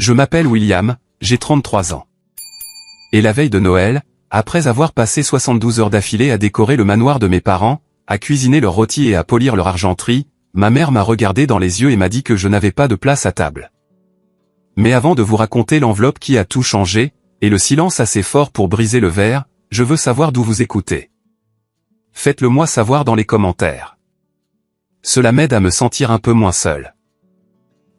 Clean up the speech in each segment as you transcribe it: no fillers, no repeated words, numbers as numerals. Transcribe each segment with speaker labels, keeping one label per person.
Speaker 1: Je m'appelle William, j'ai 33 ans. Et la veille de Noël, après avoir passé 72 heures d'affilée à décorer le manoir de mes parents, à cuisiner leurs rôtis et à polir leur argenterie, ma mère m'a regardé dans les yeux et m'a dit que je n'avais pas de place à table. Mais avant de vous raconter l'enveloppe qui a tout changé, et le silence assez fort pour briser le verre, je veux savoir d'où vous écoutez. Faites-le moi savoir dans les commentaires. Cela m'aide à me sentir un peu moins seul.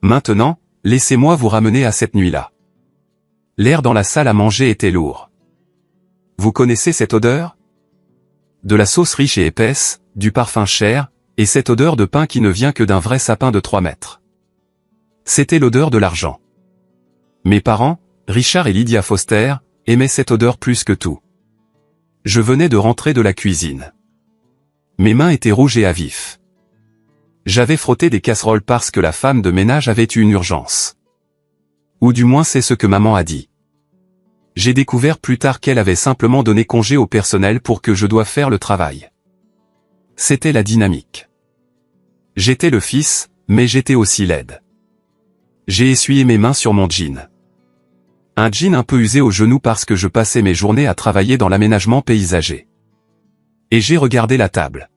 Speaker 1: Maintenant, laissez-moi vous ramener à cette nuit-là. L'air dans la salle à manger était lourd. Vous connaissez cette odeur? De la sauce riche et épaisse, du parfum cher, et cette odeur de pain qui ne vient que d'un vrai sapin de 3 mètres. C'était l'odeur de l'argent. Mes parents, Richard et Lydia Foster, aimaient cette odeur plus que tout. Je venais de rentrer de la cuisine. Mes mains étaient rouges et à vif. J'avais frotté des casseroles parce que la femme de ménage avait eu une urgence. Ou du moins c'est ce que maman a dit. J'ai découvert plus tard qu'elle avait simplement donné congé au personnel pour que je doive faire le travail. C'était la dynamique. J'étais le fils, mais j'étais aussi laide. J'ai essuyé mes mains sur mon jean. Un jean un peu usé aux genoux parce que je passais mes journées à travailler dans l'aménagement paysager. Et j'ai regardé la table.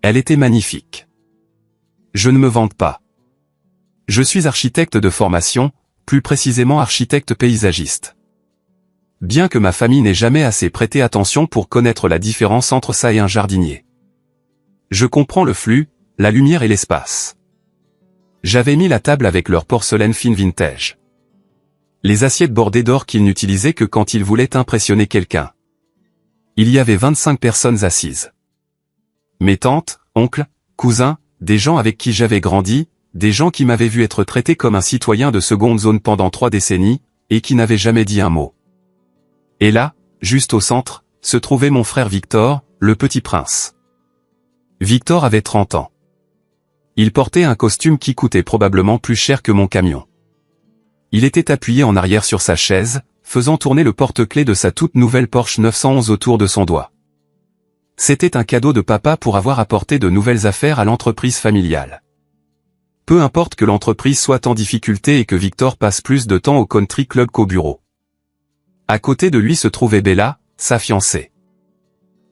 Speaker 1: Elle était magnifique. Je ne me vante pas. Je suis architecte de formation, plus précisément architecte paysagiste. Bien que ma famille n'ait jamais assez prêté attention pour connaître la différence entre ça et un jardinier. Je comprends le flux, la lumière et l'espace. J'avais mis la table avec leur porcelaine fine vintage. Les assiettes bordées d'or qu'ils n'utilisaient que quand ils voulaient impressionner quelqu'un. Il y avait 25 personnes assises. Mes tantes, oncles, cousins, des gens avec qui j'avais grandi, des gens qui m'avaient vu être traité comme un citoyen de seconde zone pendant 3 décennies, et qui n'avaient jamais dit un mot. Et là, juste au centre, se trouvait mon frère Victor, le petit prince. Victor avait 30 ans. Il portait un costume qui coûtait probablement plus cher que mon camion. Il était appuyé en arrière sur sa chaise, faisant tourner le porte-clés de sa toute nouvelle Porsche 911 autour de son doigt. C'était un cadeau de papa pour avoir apporté de nouvelles affaires à l'entreprise familiale. Peu importe que l'entreprise soit en difficulté et que Victor passe plus de temps au country club qu'au bureau. À côté de lui se trouvait Bella, sa fiancée.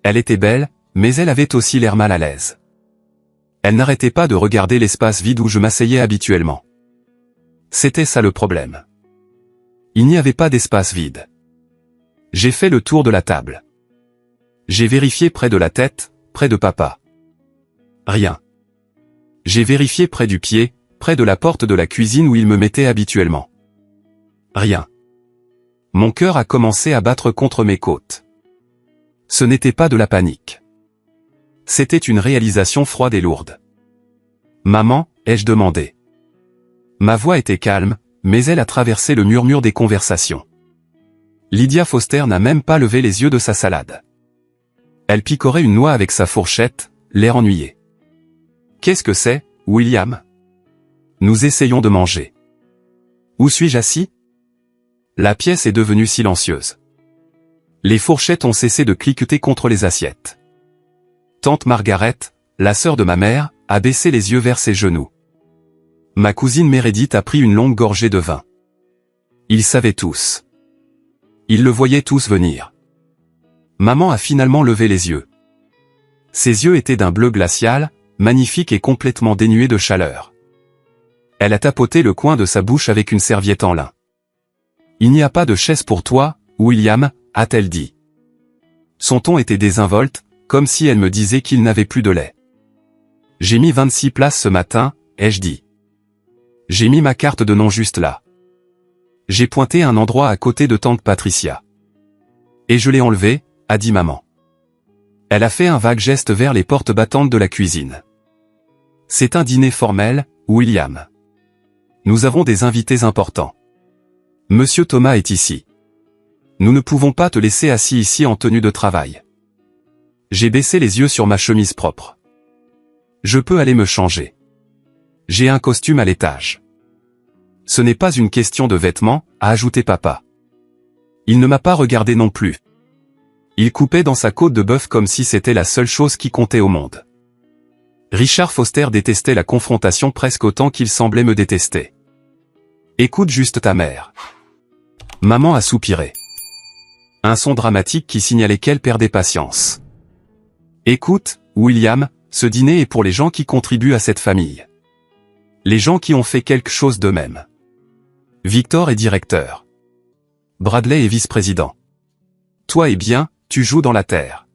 Speaker 1: Elle était belle, mais elle avait aussi l'air mal à l'aise. Elle n'arrêtait pas de regarder l'espace vide où je m'asseyais habituellement. C'était ça le problème. Il n'y avait pas d'espace vide. J'ai fait le tour de la table. J'ai vérifié près de la tête, près de papa. Rien. J'ai vérifié près du pied, près de la porte de la cuisine où il me mettait habituellement. Rien. Mon cœur a commencé à battre contre mes côtes. Ce n'était pas de la panique. C'était une réalisation froide et lourde. « Maman ?» ai-je demandé. Ma voix était calme, mais elle a traversé le murmure des conversations. Lydia Foster n'a même pas levé les yeux de sa salade. Elle picorait une noix avec sa fourchette, l'air ennuyé. « Qu'est-ce que c'est, William ?» Nous essayons de manger. « Où suis-je assis ?» La pièce est devenue silencieuse. Les fourchettes ont cessé de cliqueter contre les assiettes. Tante Margaret, la sœur de ma mère, a baissé les yeux vers ses genoux. Ma cousine Meredith a pris une longue gorgée de vin. Ils savaient tous. Ils le voyaient tous venir. Maman a finalement levé les yeux. Ses yeux étaient d'un bleu glacial, magnifique et complètement dénué de chaleur. Elle a tapoté le coin de sa bouche avec une serviette en lin. « Il n'y a pas de chaise pour toi, William » a-t-elle dit. Son ton était désinvolte, comme si elle me disait qu'il n'avait plus de lait. « J'ai mis 26 places ce matin » ai-je dit. J'ai mis ma carte de nom juste là. J'ai pointé un endroit à côté de tante Patricia. « Et je l'ai enlevé » a dit maman. Elle a fait un vague geste vers les portes battantes de la cuisine. « C'est un dîner formel, William. Nous avons des invités importants. Monsieur Thomas est ici. Nous ne pouvons pas te laisser assis ici en tenue de travail. » J'ai baissé les yeux sur ma chemise propre. Je peux aller me changer. J'ai un costume à l'étage. Ce n'est pas une question de vêtements, a ajouté papa. Il ne m'a pas regardé non plus. Il coupait dans sa côte de bœuf comme si c'était la seule chose qui comptait au monde. Richard Foster détestait la confrontation presque autant qu'il semblait me détester. Écoute juste ta mère. Maman a soupiré. Un son dramatique qui signalait qu'elle perdait patience. Écoute, William, ce dîner est pour les gens qui contribuent à cette famille. Les gens qui ont fait quelque chose d'eux-mêmes. Victor est directeur. Bradley est vice-président. Toi eh bien, tu joues dans la terre.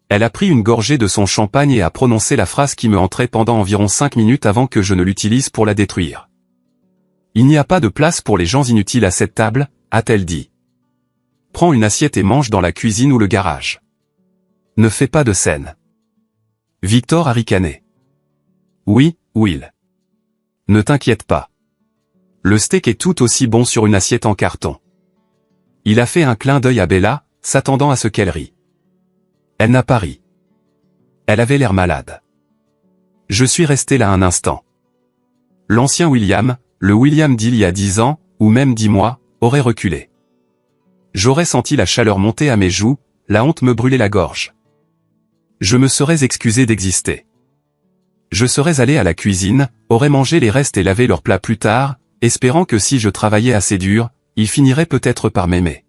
Speaker 1: Elle a pris une gorgée de son champagne et a prononcé la phrase qui me entrait pendant environ 5 minutes avant que je ne l'utilise pour la détruire. Il n'y a pas de place pour les gens inutiles à cette table, a-t-elle dit. Prends une assiette et mange dans la cuisine ou le garage. Ne fais pas de scène. Victor a ricané. Oui, Will. Ne t'inquiète pas. Le steak est tout aussi bon sur une assiette en carton. Il a fait un clin d'œil à Bella, s'attendant à ce qu'elle rie. Elle n'a pas ri. Elle avait l'air malade. Je suis resté là un instant. L'ancien William, le William d'il y a 10 ans, ou même 10 mois, aurait reculé. J'aurais senti la chaleur monter à mes joues, la honte me brûler la gorge. Je me serais excusé d'exister. Je serais allé à la cuisine, aurais mangé les restes et lavé leurs plats plus tard, espérant que si je travaillais assez dur, il finirait peut-être par m'aimer.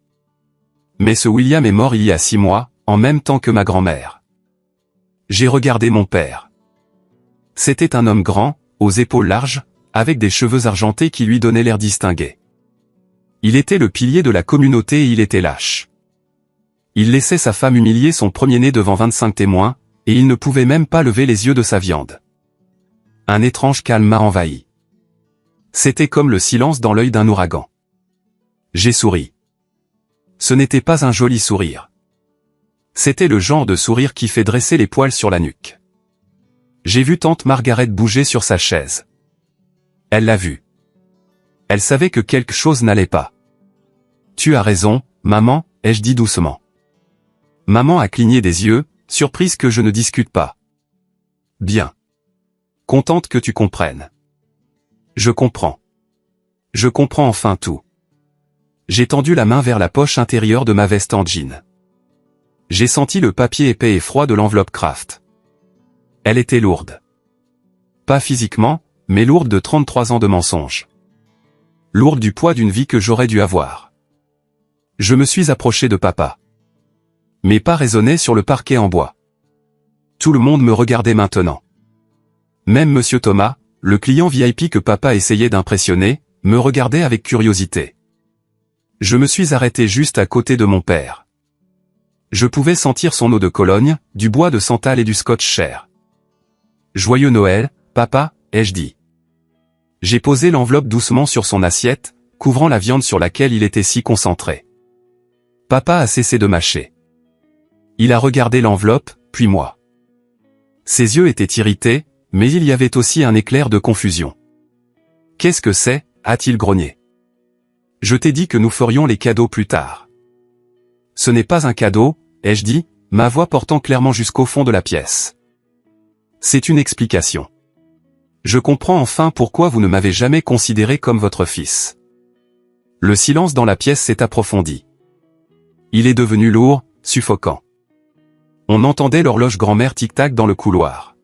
Speaker 1: Mais ce William est mort il y a 6 mois, en même temps que ma grand-mère. J'ai regardé mon père. C'était un homme grand, aux épaules larges, avec des cheveux argentés qui lui donnaient l'air distingué. Il était le pilier de la communauté et il était lâche. Il laissait sa femme humilier son premier-né devant 25 témoins, et il ne pouvait même pas lever les yeux de sa viande. Un étrange calme m'a envahi. C'était comme le silence dans l'œil d'un ouragan. J'ai souri. Ce n'était pas un joli sourire. C'était le genre de sourire qui fait dresser les poils sur la nuque. J'ai vu tante Margaret bouger sur sa chaise. Elle l'a vu. Elle savait que quelque chose n'allait pas. Tu as raison, maman, ai-je dit doucement. Maman a cligné des yeux, surprise que je ne discute pas. Bien. Contente que tu comprennes. Je comprends. Je comprends enfin tout. J'ai tendu la main vers la poche intérieure de ma veste en jean. J'ai senti le papier épais et froid de l'enveloppe Kraft. Elle était lourde. Pas physiquement, mais lourde de 33 ans de mensonges. Lourde du poids d'une vie que j'aurais dû avoir. Je me suis approché de papa. Mes pas résonnaient sur le parquet en bois. Tout le monde me regardait maintenant. Même Monsieur Thomas, le client VIP que papa essayait d'impressionner, me regardait avec curiosité. Je me suis arrêté juste à côté de mon père. Je pouvais sentir son eau de Cologne, du bois de santal et du scotch cher. Joyeux Noël, papa, ai-je dit. J'ai posé l'enveloppe doucement sur son assiette, couvrant la viande sur laquelle il était si concentré. Papa a cessé de mâcher. Il a regardé l'enveloppe, puis moi. Ses yeux étaient irrités, mais il y avait aussi un éclair de confusion. « Qu'est-ce que c'est » a-t-il grogné. « Je t'ai dit que nous ferions les cadeaux plus tard. »« Ce n'est pas un cadeau, ai-je dit, ma voix portant clairement jusqu'au fond de la pièce. »« C'est une explication. Je comprends enfin pourquoi vous ne m'avez jamais considéré comme votre fils. » Le silence dans la pièce s'est approfondi. Il est devenu lourd, suffocant. On entendait l'horloge grand-mère tic-tac dans le couloir.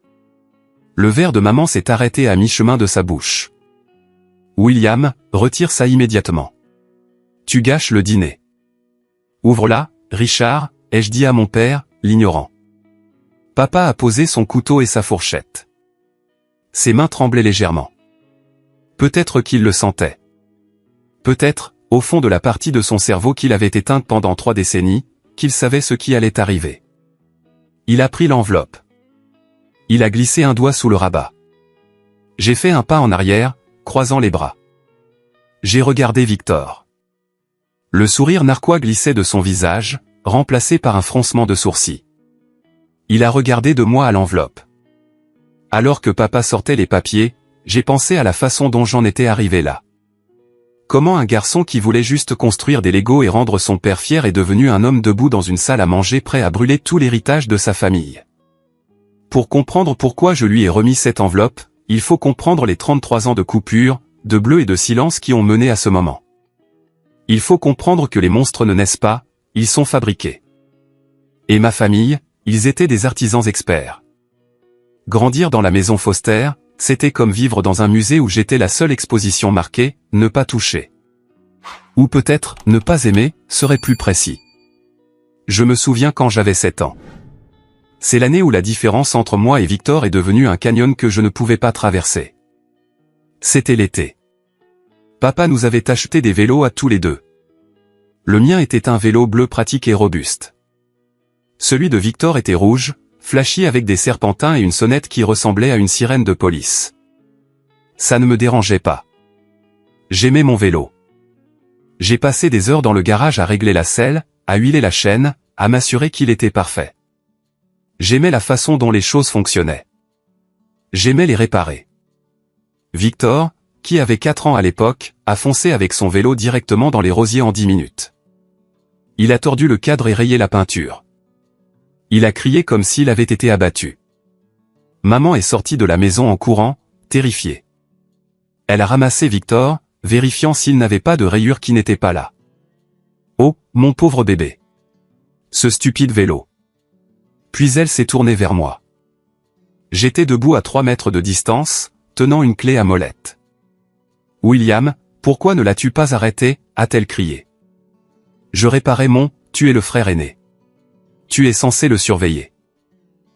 Speaker 1: Le verre de maman s'est arrêté à mi-chemin de sa bouche. William, retire ça immédiatement. Tu gâches le dîner. Ouvre-la, Richard, ai-je dit à mon père, l'ignorant. Papa a posé son couteau et sa fourchette. Ses mains tremblaient légèrement. Peut-être qu'il le sentait. Peut-être, au fond de la partie de son cerveau qu'il avait éteinte pendant 3 décennies, qu'il savait ce qui allait arriver. Il a pris l'enveloppe. Il a glissé un doigt sous le rabat. J'ai fait un pas en arrière, croisant les bras. J'ai regardé Victor. Le sourire narquois glissait de son visage, remplacé par un froncement de sourcils. Il a regardé de moi à l'enveloppe. Alors que papa sortait les papiers, j'ai pensé à la façon dont j'en étais arrivé là. Comment un garçon qui voulait juste construire des Legos et rendre son père fier est devenu un homme debout dans une salle à manger prêt à brûler tout l'héritage de sa famille. Pour comprendre pourquoi je lui ai remis cette enveloppe, il faut comprendre les 33 ans de coupure, de bleu et de silence qui ont mené à ce moment. Il faut comprendre que les monstres ne naissent pas, ils sont fabriqués. Et ma famille, ils étaient des artisans experts. Grandir dans la maison Foster, C'était comme vivre dans un musée où j'étais la seule exposition marquée « Ne pas toucher ». Ou peut-être « Ne pas aimer » serait plus précis. Je me souviens quand j'avais 7 ans. C'est l'année où la différence entre moi et Victor est devenue un canyon que je ne pouvais pas traverser. C'était l'été. Papa nous avait acheté des vélos à tous les deux. Le mien était un vélo bleu pratique et robuste. Celui de Victor était rouge, flashy avec des serpentins et une sonnette qui ressemblait à une sirène de police. Ça ne me dérangeait pas. J'aimais mon vélo. J'ai passé des heures dans le garage à régler la selle, à huiler la chaîne, à m'assurer qu'il était parfait. J'aimais la façon dont les choses fonctionnaient. J'aimais les réparer. Victor, qui avait 4 ans à l'époque, a foncé avec son vélo directement dans les rosiers en 10 minutes. Il a tordu le cadre et rayé la peinture. Il a crié comme s'il avait été abattu. Maman est sortie de la maison en courant, terrifiée. Elle a ramassé Victor, vérifiant s'il n'avait pas de rayures qui n'étaient pas là. Oh, mon pauvre bébé. Ce stupide vélo. Puis elle s'est tournée vers moi. J'étais debout à 3 mètres de distance, tenant une clé à molette. « William, pourquoi ne l'as-tu pas arrêté ?» a-t-elle crié. Je réparais mon « tu es le frère aîné. Tu es censé le surveiller.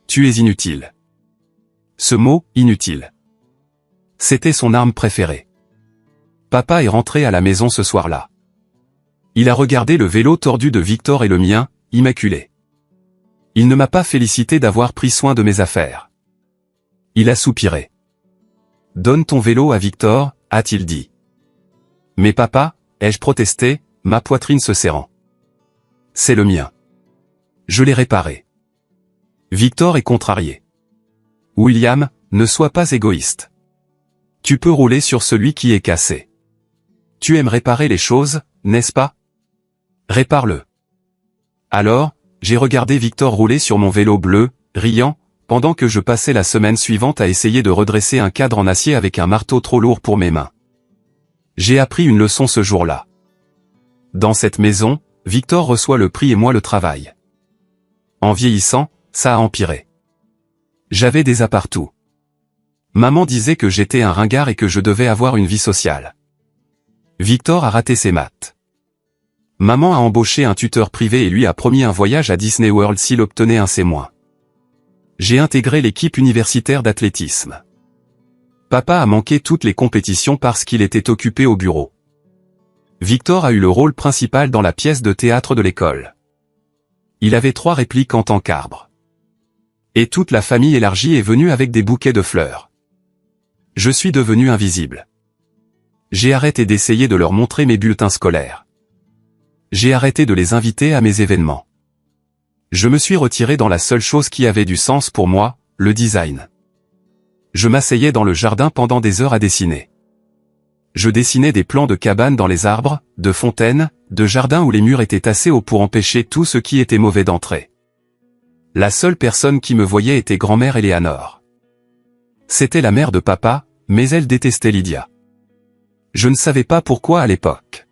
Speaker 1: Tu es inutile. » Ce mot « inutile ». C'était son arme préférée. Papa est rentré à la maison ce soir-là. Il a regardé le vélo tordu de Victor et le mien, immaculé. Il ne m'a pas félicité d'avoir pris soin de mes affaires. Il a soupiré. « Donne ton vélo à Victor », a-t-il dit. « Mais papa », ai-je protesté, ma poitrine se serrant. « C'est le mien. Je l'ai réparé. » Victor est contrarié. « William, ne sois pas égoïste. Tu peux rouler sur celui qui est cassé. Tu aimes réparer les choses, n'est-ce pas? Répare-le. » Alors, j'ai regardé Victor rouler sur mon vélo bleu, riant, pendant que je passais la semaine suivante à essayer de redresser un cadre en acier avec un marteau trop lourd pour mes mains. J'ai appris une leçon ce jour-là. Dans cette maison, Victor reçoit le prix et moi le travail. En vieillissant, ça a empiré. J'avais des appartous. Maman disait que j'étais un ringard et que je devais avoir une vie sociale. Victor a raté ses maths. Maman a embauché un tuteur privé et lui a promis un voyage à Disney World s'il obtenait un C-. J'ai intégré l'équipe universitaire d'athlétisme. Papa a manqué toutes les compétitions parce qu'il était occupé au bureau. Victor a eu le rôle principal dans la pièce de théâtre de l'école. Il avait 3 répliques en tant qu'arbre. Et toute la famille élargie est venue avec des bouquets de fleurs. Je suis devenu invisible. J'ai arrêté d'essayer de leur montrer mes bulletins scolaires. J'ai arrêté de les inviter à mes événements. Je me suis retiré dans la seule chose qui avait du sens pour moi, le design. Je m'asseyais dans le jardin pendant des heures à dessiner. Je dessinais des plans de cabanes dans les arbres, de fontaines, de jardins où les murs étaient assez hauts pour empêcher tout ce qui était mauvais d'entrer. La seule personne qui me voyait était grand-mère Eleanor. C'était la mère de papa, mais elle détestait Lydia. Je ne savais pas pourquoi à l'époque.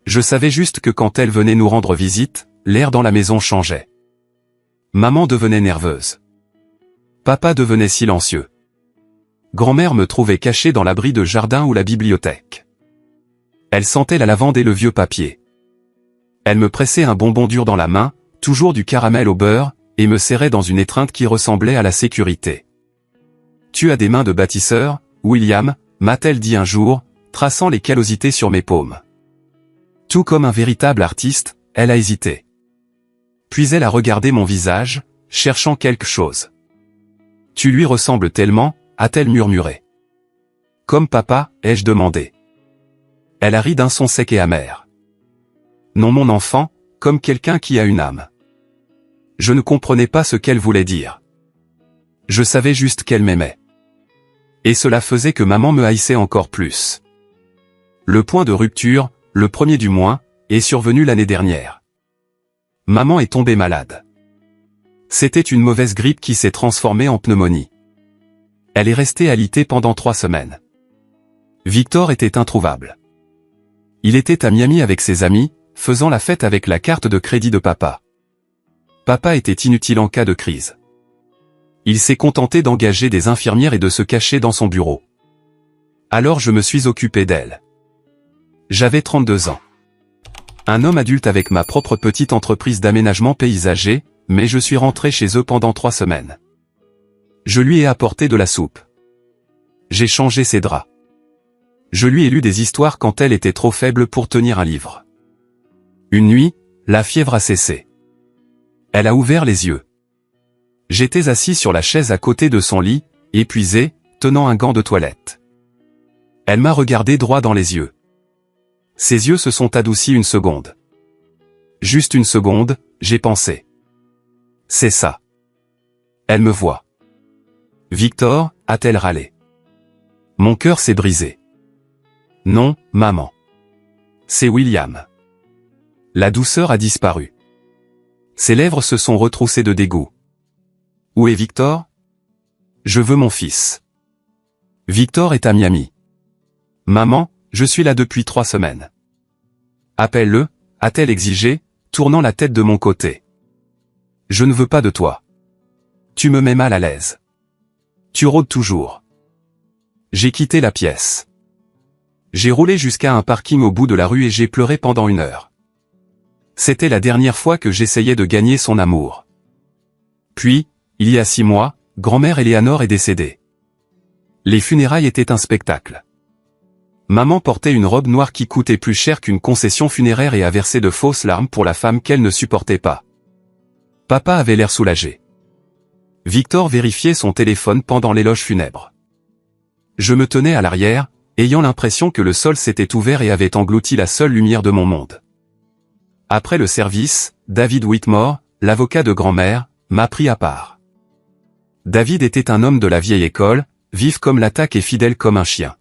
Speaker 1: Je savais juste que quand elle venait nous rendre visite, l'air dans la maison changeait. Maman devenait nerveuse. Papa devenait silencieux. Grand-mère me trouvait caché dans l'abri de jardin ou la bibliothèque. Elle sentait la lavande et le vieux papier. Elle me pressait un bonbon dur dans la main, toujours du caramel au beurre, et me serrait dans une étreinte qui ressemblait à la sécurité. « Tu as des mains de bâtisseur, William », m'a-t-elle dit un jour, traçant les callosités sur mes paumes. Tout comme un véritable artiste, elle a hésité. Puis elle a regardé mon visage, cherchant quelque chose. « Tu lui ressembles tellement », a-t-elle murmuré. « Comme papa », ai-je demandé. Elle a ri d'un son sec et amer. « Non mon enfant, comme quelqu'un qui a une âme. » Je ne comprenais pas ce qu'elle voulait dire. Je savais juste qu'elle m'aimait. Et cela faisait que maman me haïssait encore plus. Le point de rupture, le premier du mois, est survenu l'année dernière. Maman est tombée malade. C'était une mauvaise grippe qui s'est transformée en pneumonie. Elle est restée alitée pendant 3 semaines. Victor était introuvable. Il était à Miami avec ses amis, faisant la fête avec la carte de crédit de papa. Papa était inutile en cas de crise. Il s'est contenté d'engager des infirmières et de se cacher dans son bureau. Alors je me suis occupé d'elle. J'avais 32 ans. Un homme adulte avec ma propre petite entreprise d'aménagement paysager, mais je suis rentré chez eux pendant 3 semaines. Je lui ai apporté de la soupe. J'ai changé ses draps. Je lui ai lu des histoires quand elle était trop faible pour tenir un livre. Une nuit, la fièvre a cessé. Elle a ouvert les yeux. J'étais assis sur la chaise à côté de son lit, épuisé, tenant un gant de toilette. Elle m'a regardé droit dans les yeux. Ses yeux se sont adoucis une seconde. Juste une seconde, j'ai pensé. C'est ça. Elle me voit. Victor, a-t-elle râlé. Mon cœur s'est brisé. Non, maman. C'est William. La douceur a disparu. Ses lèvres se sont retroussées de dégoût. Où est Victor? Je veux mon fils. Victor est à Miami. Maman, je suis là depuis 3 semaines. Appelle-le, a-t-elle exigé, tournant la tête de mon côté. Je ne veux pas de toi. Tu me mets mal à l'aise. Tu rôdes toujours. J'ai quitté la pièce. J'ai roulé jusqu'à un parking au bout de la rue et j'ai pleuré pendant 1 heure. C'était la dernière fois que j'essayais de gagner son amour. Puis, il y a 6 mois, grand-mère Eleanor est décédée. Les funérailles étaient un spectacle. Maman portait une robe noire qui coûtait plus cher qu'une concession funéraire et a versé de fausses larmes pour la femme qu'elle ne supportait pas. Papa avait l'air soulagé. Victor vérifiait son téléphone pendant l'éloge funèbre. Je me tenais à l'arrière, ayant l'impression que le sol s'était ouvert et avait englouti la seule lumière de mon monde. Après le service, David Whitmore, l'avocat de grand-mère, m'a pris à part. David était un homme de la vieille école, vif comme l'attaque et fidèle comme un chien.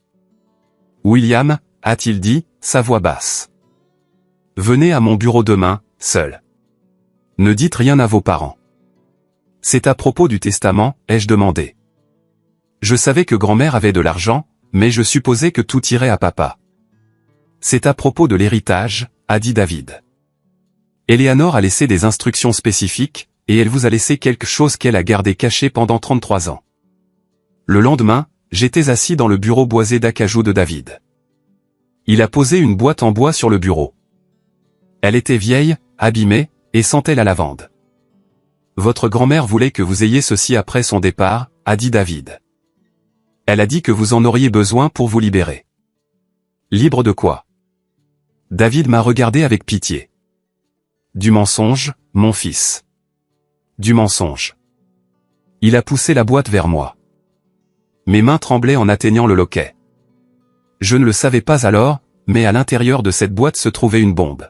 Speaker 1: William, a-t-il dit, sa voix basse. Venez à mon bureau demain, seul. Ne dites rien à vos parents. C'est à propos du testament, ai-je demandé. Je savais que grand-mère avait de l'argent, mais je supposais que tout irait à papa. C'est à propos de l'héritage, a dit David. Eleanor a laissé des instructions spécifiques, et elle vous a laissé quelque chose qu'elle a gardé caché pendant 33 ans. Le lendemain, j'étais assis dans le bureau boisé d'acajou de David. Il a posé une boîte en bois sur le bureau. Elle était vieille, abîmée, et sentait la lavande. Votre grand-mère voulait que vous ayez ceci après son départ, a dit David. Elle a dit que vous en auriez besoin pour vous libérer. Libre de quoi? David m'a regardé avec pitié. Du mensonge, mon fils. Du mensonge. Il a poussé la boîte vers moi. Mes mains tremblaient en atteignant le loquet. Je ne le savais pas alors, mais à l'intérieur de cette boîte se trouvait une bombe.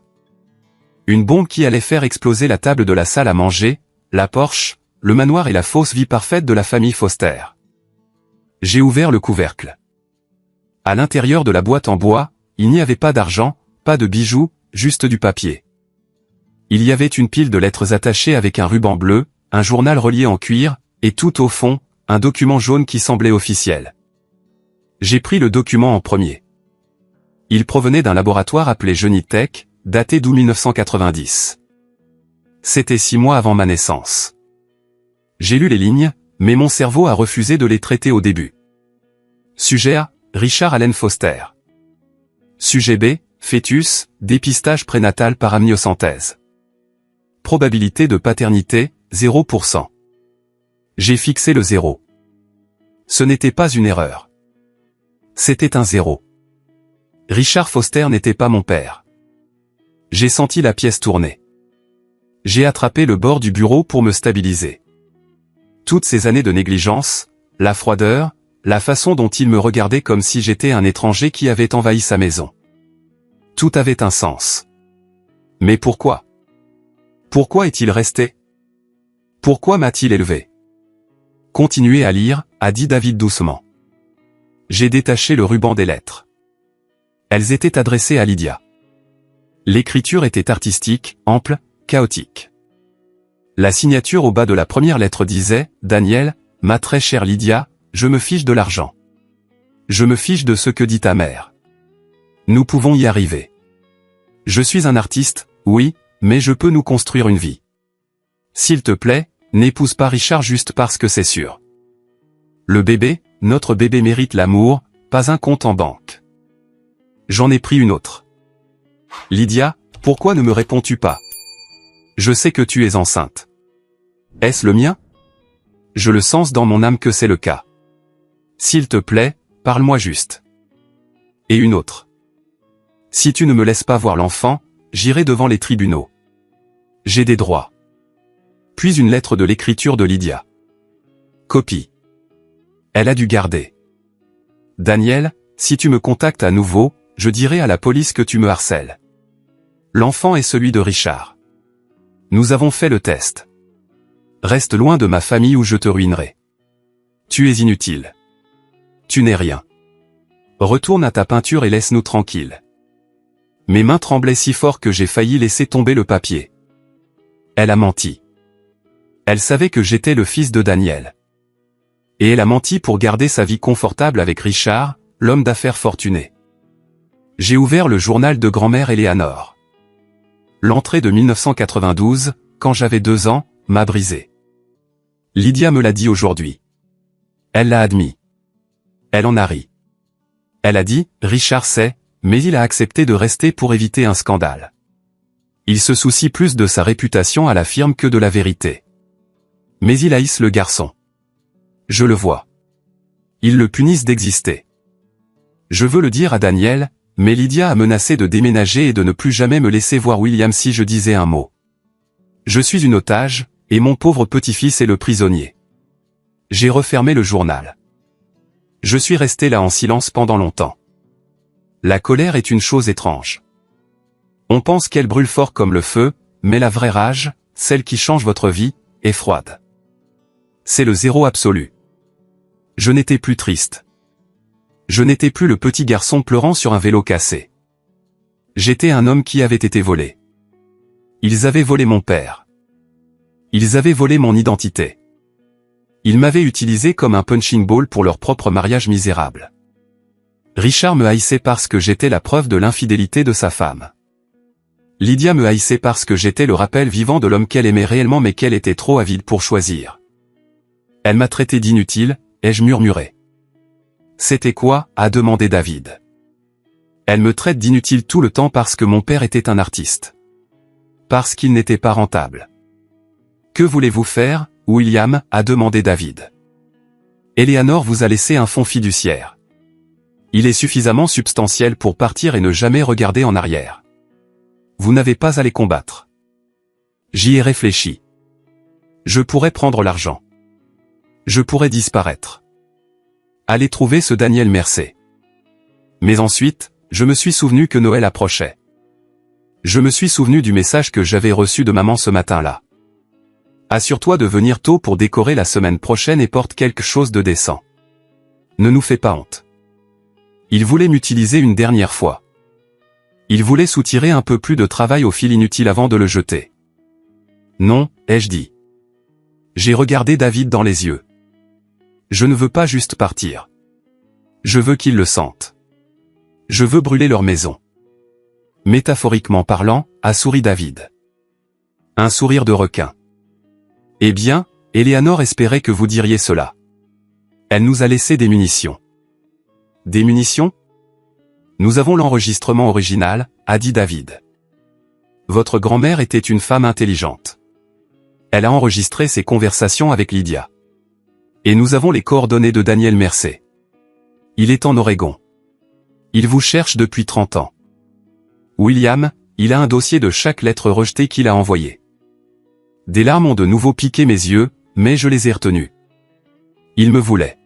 Speaker 1: Une bombe qui allait faire exploser la table de la salle à manger, la Porsche, le manoir et la fausse vie parfaite de la famille Foster. J'ai ouvert le couvercle. À l'intérieur de la boîte en bois, il n'y avait pas d'argent, pas de bijoux, juste du papier. Il y avait une pile de lettres attachées avec un ruban bleu, un journal relié en cuir, et tout au fond, un document jaune qui semblait officiel. J'ai pris le document en premier. Il provenait d'un laboratoire appelé Genitech, daté d'août 1990. C'était 6 mois avant ma naissance. J'ai lu les lignes, mais mon cerveau a refusé de les traiter au début. Sujet A, Richard Allen Foster. Sujet B, fœtus, dépistage prénatal par amniosynthèse. Probabilité de paternité, 0%. J'ai fixé le 0. Ce n'était pas une erreur. C'était un 0. Richard Foster n'était pas mon père. J'ai senti la pièce tourner. J'ai attrapé le bord du bureau pour me stabiliser. Toutes ces années de négligence, la froideur, la façon dont il me regardait comme si j'étais un étranger qui avait envahi sa maison. Tout avait un sens. Mais pourquoi? Pourquoi est-il resté? Pourquoi m'a-t-il élevé? Continuez à lire, a dit David doucement. J'ai détaché le ruban des lettres. Elles étaient adressées à Lydia. L'écriture était artistique, ample, chaotique. La signature au bas de la première lettre disait « Daniel, ma très chère Lydia, je me fiche de l'argent. Je me fiche de ce que dit ta mère. Nous pouvons y arriver. Je suis un artiste, oui, mais je peux nous construire une vie. S'il te plaît, N'épouse pas Richard juste parce que c'est sûr. Le bébé, notre bébé mérite l'amour, pas un compte en banque. J'en ai pris une autre. Lydia, pourquoi ne me réponds-tu pas? Je sais que tu es enceinte. Est-ce le mien? Je le sens dans mon âme que c'est le cas. S'il te plaît, parle-moi juste. Et une autre. Si tu ne me laisses pas voir l'enfant, j'irai devant les tribunaux. J'ai des droits. Puis une lettre de l'écriture de Lydia. Copie. Elle a dû garder. Daniel, si tu me contactes à nouveau, je dirai à la police que tu me harcèles. L'enfant est celui de Richard. Nous avons fait le test. Reste loin de ma famille ou je te ruinerai. Tu es inutile. Tu n'es rien. Retourne à ta peinture et laisse-nous tranquilles. Mes mains tremblaient si fort que j'ai failli laisser tomber le papier. Elle a menti. Elle savait que j'étais le fils de Daniel. Et elle a menti pour garder sa vie confortable avec Richard, l'homme d'affaires fortuné. J'ai ouvert le journal de grand-mère Éléanore. L'entrée de 1992, quand j'avais 2 ans, m'a brisé. Lydia me l'a dit aujourd'hui. Elle l'a admis. Elle en a ri. Elle a dit, Richard sait, mais il a accepté de rester pour éviter un scandale. Il se soucie plus de sa réputation à la firme que de la vérité. Mais il haïsse le garçon. Je le vois. Ils le punissent d'exister. Je veux le dire à Daniel, mais Lydia a menacé de déménager et de ne plus jamais me laisser voir William si je disais un mot. Je suis une otage, et mon pauvre petit-fils est le prisonnier. J'ai refermé le journal. Je suis resté là en silence pendant longtemps. La colère est une chose étrange. On pense qu'elle brûle fort comme le feu, mais la vraie rage, celle qui change votre vie, est froide. C'est le zéro absolu. Je n'étais plus triste. Je n'étais plus le petit garçon pleurant sur un vélo cassé. J'étais un homme qui avait été volé. Ils avaient volé mon père. Ils avaient volé mon identité. Ils m'avaient utilisé comme un punching ball pour leur propre mariage misérable. Richard me haïssait parce que j'étais la preuve de l'infidélité de sa femme. Lydia me haïssait parce que j'étais le rappel vivant de l'homme qu'elle aimait réellement mais qu'elle était trop avide pour choisir. Elle m'a traité d'inutile, ai-je murmuré. C'était quoi, a demandé David. Elle me traite d'inutile tout le temps parce que mon père était un artiste. Parce qu'il n'était pas rentable. Que voulez-vous faire, William, a demandé David. Éléanore vous a laissé un fonds fiduciaire. Il est suffisamment substantiel pour partir et ne jamais regarder en arrière. Vous n'avez pas à les combattre. J'y ai réfléchi. Je pourrais prendre l'argent. Je pourrais disparaître. Aller trouver ce Daniel Mercé. Mais ensuite, je me suis souvenu que Noël approchait. Je me suis souvenu du message que j'avais reçu de maman ce matin-là. Assure-toi de venir tôt pour décorer la semaine prochaine et porte quelque chose de décent. Ne nous fais pas honte. Il voulait m'utiliser une dernière fois. Il voulait soutirer un peu plus de travail au fil inutile avant de le jeter. Non, ai-je dit. J'ai regardé David dans les yeux. Je ne veux pas juste partir. Je veux qu'ils le sentent. Je veux brûler leur maison. Métaphoriquement parlant, a souri David. Un sourire de requin. Eh bien, Éléanore espérait que vous diriez cela. Elle nous a laissé des munitions. Des munitions? Nous avons l'enregistrement original, a dit David. Votre grand-mère était une femme intelligente. Elle a enregistré ses conversations avec Lydia. Et nous avons les coordonnées de Daniel Mercé. Il est en Oregon. Il vous cherche depuis 30 ans. William, il a un dossier de chaque lettre rejetée qu'il a envoyée. Des larmes ont de nouveau piqué mes yeux, mais je les ai retenues. Il me voulait.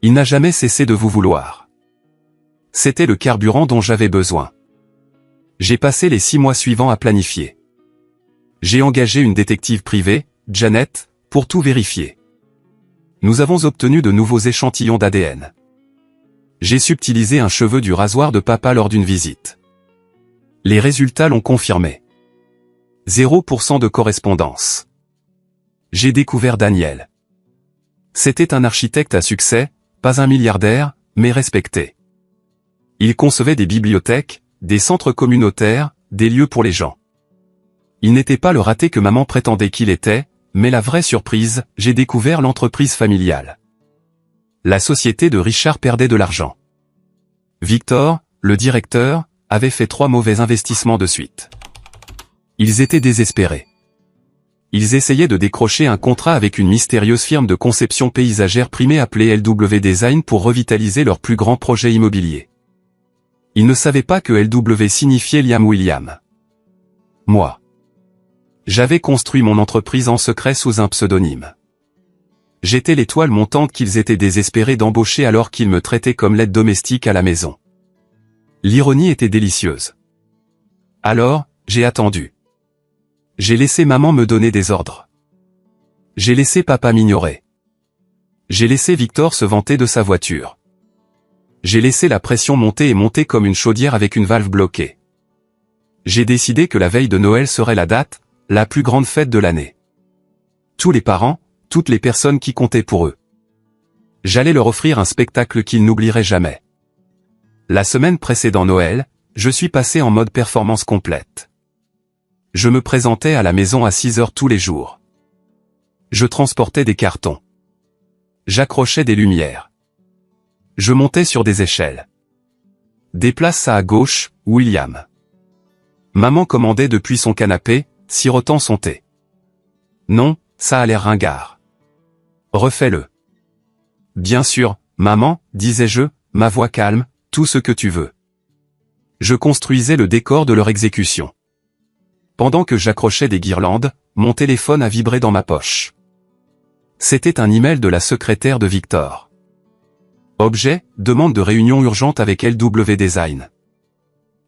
Speaker 1: Il n'a jamais cessé de vous vouloir. C'était le carburant dont j'avais besoin. J'ai passé les 6 mois suivants à planifier. J'ai engagé une détective privée, Janet, pour tout vérifier. Nous avons obtenu de nouveaux échantillons d'ADN. J'ai subtilisé un cheveu du rasoir de papa lors d'une visite. Les résultats l'ont confirmé. 0% de correspondance. J'ai découvert Daniel. C'était un architecte à succès, pas un milliardaire, mais respecté. Il concevait des bibliothèques, des centres communautaires, des lieux pour les gens. Il n'était pas le raté que maman prétendait qu'il était, mais la vraie surprise, j'ai découvert l'entreprise familiale. La société de Richard perdait de l'argent. Victor, le directeur, avait fait 3 mauvais investissements de suite. Ils étaient désespérés. Ils essayaient de décrocher un contrat avec une mystérieuse firme de conception paysagère primée appelée LW Design pour revitaliser leur plus grand projet immobilier. Ils ne savaient pas que LW signifiait Liam William. Moi. J'avais construit mon entreprise en secret sous un pseudonyme. J'étais l'étoile montante qu'ils étaient désespérés d'embaucher alors qu'ils me traitaient comme l'aide domestique à la maison. L'ironie était délicieuse. Alors, j'ai attendu. J'ai laissé maman me donner des ordres. J'ai laissé papa m'ignorer. J'ai laissé Victor se vanter de sa voiture. J'ai laissé la pression monter et monter comme une chaudière avec une valve bloquée. J'ai décidé que la veille de Noël serait la date, la plus grande fête de l'année. Tous les parents, toutes les personnes qui comptaient pour eux. J'allais leur offrir un spectacle qu'ils n'oublieraient jamais. La semaine précédant Noël, je suis passé en mode performance complète. Je me présentais à la maison à 6 heures tous les jours. Je transportais des cartons. J'accrochais des lumières. Je montais sur des échelles. Déplace ça à gauche, William. Maman commandait depuis son canapé, sirotant son thé. Non, ça a l'air ringard. Refais-le. Bien sûr, maman, disais-je, ma voix calme, tout ce que tu veux. Je construisais le décor de leur exécution. Pendant que j'accrochais des guirlandes, mon téléphone a vibré dans ma poche. C'était un email de la secrétaire de Victor. Objet, demande de réunion urgente avec LW Design.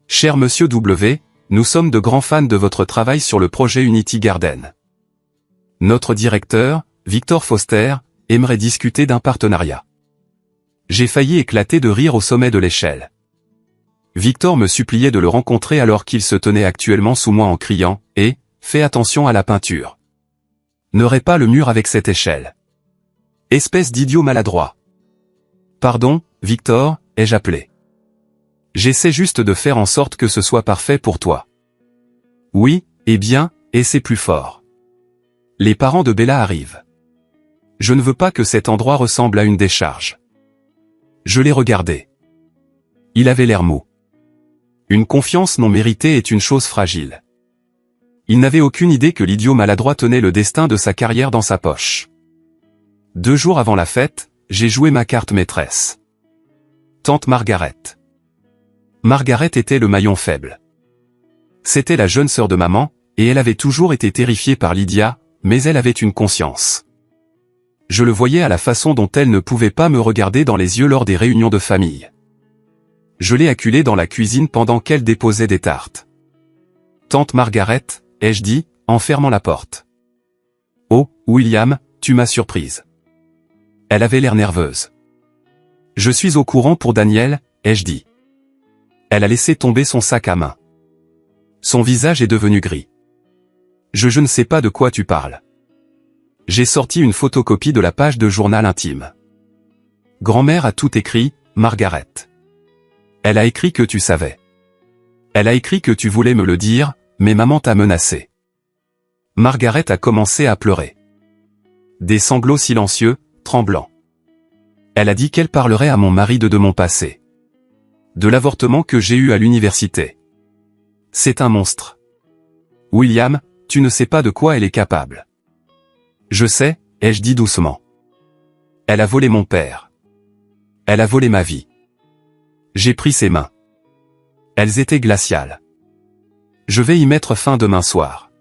Speaker 1: Cher Monsieur W, nous sommes de grands fans de votre travail sur le projet Unity Garden. Notre directeur, Victor Foster, aimerait discuter d'un partenariat. J'ai failli éclater de rire au sommet de l'échelle. Victor me suppliait de le rencontrer alors qu'il se tenait actuellement sous moi en criant « Eh, fais attention à la peinture. Ne raie pas le mur avec cette échelle. Espèce d'idiot maladroit. » Pardon, Victor, ai-je appelé. J'essaie juste de faire en sorte que ce soit parfait pour toi. Oui, eh bien, et c'est plus fort. Les parents de Bella arrivent. Je ne veux pas que cet endroit ressemble à une décharge. Je l'ai regardé. Il avait l'air mou. Une confiance non méritée est une chose fragile. Il n'avait aucune idée que l'idiot maladroit tenait le destin de sa carrière dans sa poche. 2 jours avant la fête, j'ai joué ma carte maîtresse. Tante Margaret. Margaret était le maillon faible. C'était la jeune sœur de maman, et elle avait toujours été terrifiée par Lydia, mais elle avait une conscience. Je le voyais à la façon dont elle ne pouvait pas me regarder dans les yeux lors des réunions de famille. Je l'ai acculée dans la cuisine pendant qu'elle déposait des tartes. Tante Margaret, ai-je dit, en fermant la porte. Oh, William, tu m'as surprise. Elle avait l'air nerveuse. Je suis au courant pour Daniel, ai-je dit. Elle a laissé tomber son sac à main. Son visage est devenu gris. Je ne sais pas de quoi tu parles. J'ai sorti une photocopie de la page de journal intime. Grand-mère a tout écrit, Margaret. Elle a écrit que tu savais. Elle a écrit que tu voulais me le dire, mais maman t'a menacé. Margaret a commencé à pleurer. Des sanglots silencieux, tremblants. Elle a dit qu'elle parlerait à mon mari de mon passé. De l'avortement que j'ai eu à l'université. C'est un monstre. William, tu ne sais pas de quoi elle est capable. Je sais, ai-je dit doucement. Elle a volé mon père. Elle a volé ma vie. J'ai pris ses mains. Elles étaient glaciales. Je vais y mettre fin demain soir.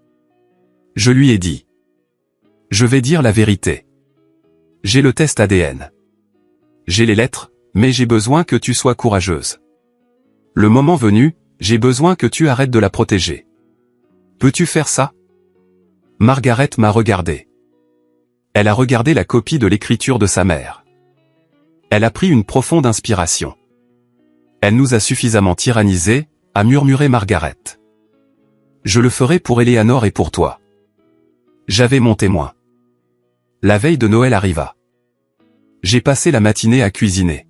Speaker 1: Je lui ai dit. Je vais dire la vérité. J'ai le test ADN. J'ai les lettres, mais j'ai besoin que tu sois courageuse. Le moment venu, j'ai besoin que tu arrêtes de la protéger. Peux-tu faire ça? Margaret m'a regardé. Elle a regardé la copie de l'écriture de sa mère. Elle a pris une profonde inspiration. Elle nous a suffisamment tyrannisés, a murmuré Margaret. Je le ferai pour Eleanor et pour toi. J'avais mon témoin. La veille de Noël arriva. J'ai passé la matinée à cuisiner.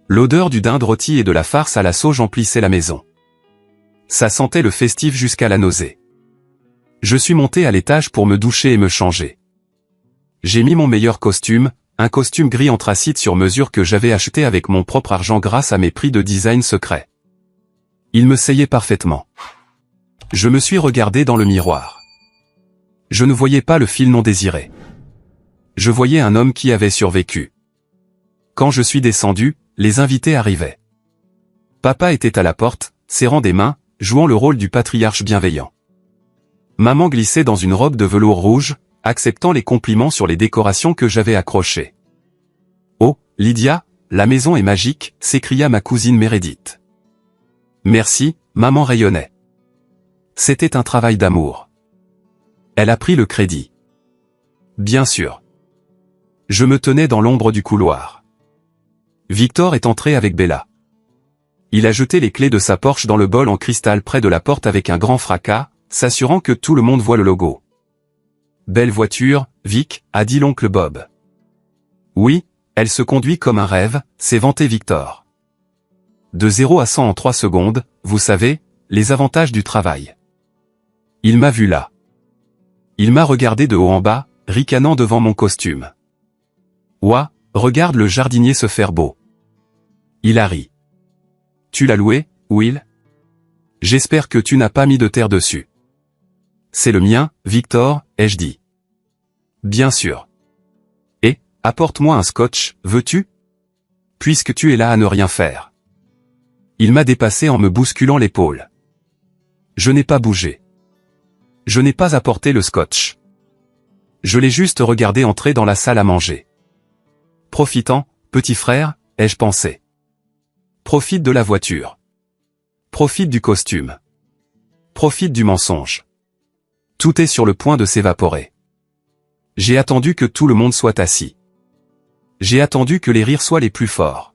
Speaker 1: L'odeur du dinde rôti et de la farce à la sauge emplissait la maison. Ça sentait le festif jusqu'à la nausée. Je suis monté à l'étage pour me doucher et me changer. J'ai mis mon meilleur costume, un costume gris anthracite sur mesure que j'avais acheté avec mon propre argent grâce à mes prix de design secret. Il me seyait parfaitement. Je me suis regardé dans le miroir. Je ne voyais pas le fil non désiré. Je voyais un homme qui avait survécu. Quand je suis descendu, les invités arrivaient. Papa était à la porte, serrant des mains, jouant le rôle du patriarche bienveillant. Maman glissait dans une robe de velours rouge, acceptant les compliments sur les décorations que j'avais accrochées. « Oh, Lydia, la maison est magique !» s'écria ma cousine Meredith. « Merci », maman rayonnait. C'était un travail d'amour. Elle a pris le crédit. Bien sûr. Je me tenais dans l'ombre du couloir. Victor est entré avec Bella. Il a jeté les clés de sa Porsche dans le bol en cristal près de la porte avec un grand fracas, s'assurant que tout le monde voit le logo. « Belle voiture, Vic », a dit l'oncle Bob. « Oui, elle se conduit comme un rêve », s'est vanté Victor. De 0 à 100 en 3 secondes, vous savez, les avantages du travail. Il m'a vu là. Il m'a regardé de haut en bas, ricanant devant mon costume. « Ouah, regarde le jardinier se faire beau. » Il a ri. « Tu l'as loué, Will ? J'espère que tu n'as pas mis de terre dessus. »« C'est le mien, Victor, ai-je dit. »« Bien sûr. »« Et, apporte-moi un scotch, veux-tu ? Puisque tu es là à ne rien faire. » Il m'a dépassé en me bousculant l'épaule. Je n'ai pas bougé. Je n'ai pas apporté le scotch. Je l'ai juste regardé entrer dans la salle à manger. Profitant, petit frère, ai-je pensé. Profite de la voiture. Profite du costume. Profite du mensonge. Tout est sur le point de s'évaporer. J'ai attendu que tout le monde soit assis. J'ai attendu que les rires soient les plus forts.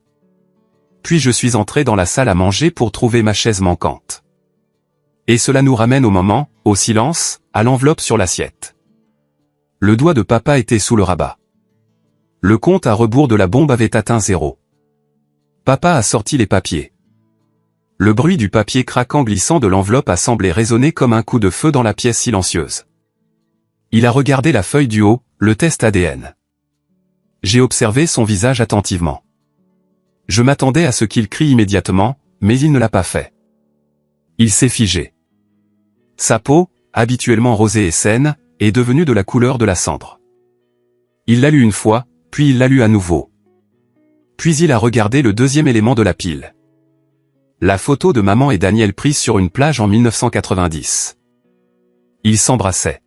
Speaker 1: Puis je suis entré dans la salle à manger pour trouver ma chaise manquante. Et cela nous ramène au moment, au silence, à l'enveloppe sur l'assiette. Le doigt de papa était sous le rabat. Le compte à rebours de la bombe avait atteint 0. Papa a sorti les papiers. Le bruit du papier craquant glissant de l'enveloppe a semblé résonner comme un coup de feu dans la pièce silencieuse. Il a regardé la feuille du haut, le test ADN. J'ai observé son visage attentivement. Je m'attendais à ce qu'il crie immédiatement, mais il ne l'a pas fait. Il s'est figé. Sa peau, habituellement rosée et saine, est devenue de la couleur de la cendre. Il l'a lu une fois, puis il l'a lu à nouveau. Puis il a regardé le deuxième élément de la pile. La photo de maman et Daniel prise sur une plage en 1990. Ils s'embrassaient.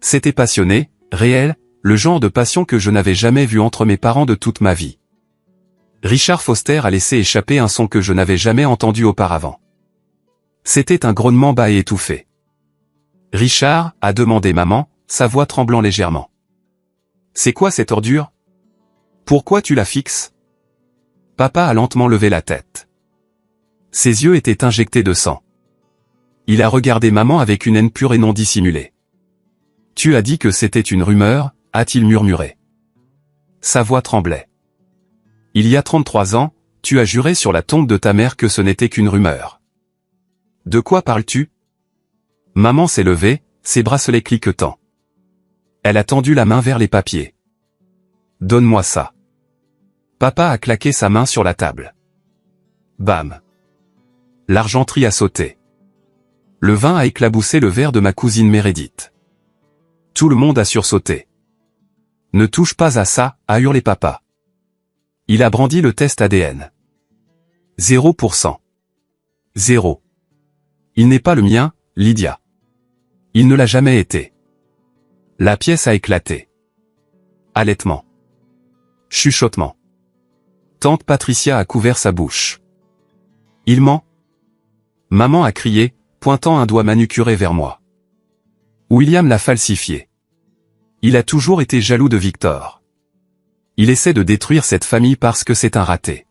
Speaker 1: C'était passionné, réel, le genre de passion que je n'avais jamais vu entre mes parents de toute ma vie. Richard Foster a laissé échapper un son que je n'avais jamais entendu auparavant. C'était un grognement bas et étouffé. « Richard » a demandé maman, sa voix tremblant légèrement. « C'est quoi cette ordure ? Pourquoi tu la fixes ?» Papa a lentement levé la tête. Ses yeux étaient injectés de sang. Il a regardé maman avec une haine pure et non dissimulée. « Tu as dit que c'était une rumeur » a-t-il murmuré. Sa voix tremblait. « Il y a 33 ans, tu as juré sur la tombe de ta mère que ce n'était qu'une rumeur. » De quoi parles-tu ? Maman s'est levée, ses bracelets cliquetants. Elle a tendu la main vers les papiers. Donne-moi ça. Papa a claqué sa main sur la table. Bam. L'argenterie a sauté. Le vin a éclaboussé le verre de ma cousine Meredith. Tout le monde a sursauté. Ne touche pas à ça, a hurlé papa. Il a brandi le test ADN. 0%. 0. Il n'est pas le mien, Lydia. Il ne l'a jamais été. La pièce a éclaté. Halètement. Chuchotement. Tante Patricia a couvert sa bouche. Il ment. Maman a crié, pointant un doigt manucuré vers moi. William l'a falsifié. Il a toujours été jaloux de Victor. Il essaie de détruire cette famille parce que c'est un raté.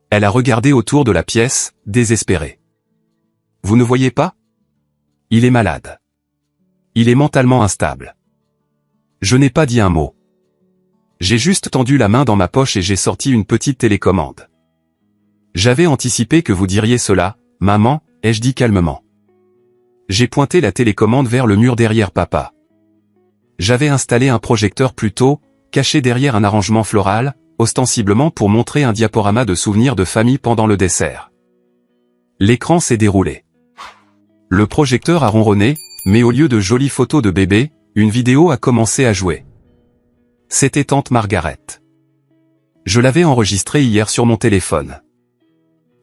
Speaker 1: Elle a regardé autour de la pièce, désespérée. Vous ne voyez pas ? Il est malade. Il est mentalement instable. Je n'ai pas dit un mot. J'ai juste tendu la main dans ma poche et j'ai sorti une petite télécommande. J'avais anticipé que vous diriez cela, maman, ai-je dit calmement. J'ai pointé la télécommande vers le mur derrière papa. J'avais installé un projecteur plus tôt, caché derrière un arrangement floral, ostensiblement pour montrer un diaporama de souvenirs de famille pendant le dessert. L'écran s'est déroulé. Le projecteur a ronronné, mais au lieu de jolies photos de bébé, une vidéo a commencé à jouer. C'était tante Margaret. Je l'avais enregistrée hier sur mon téléphone.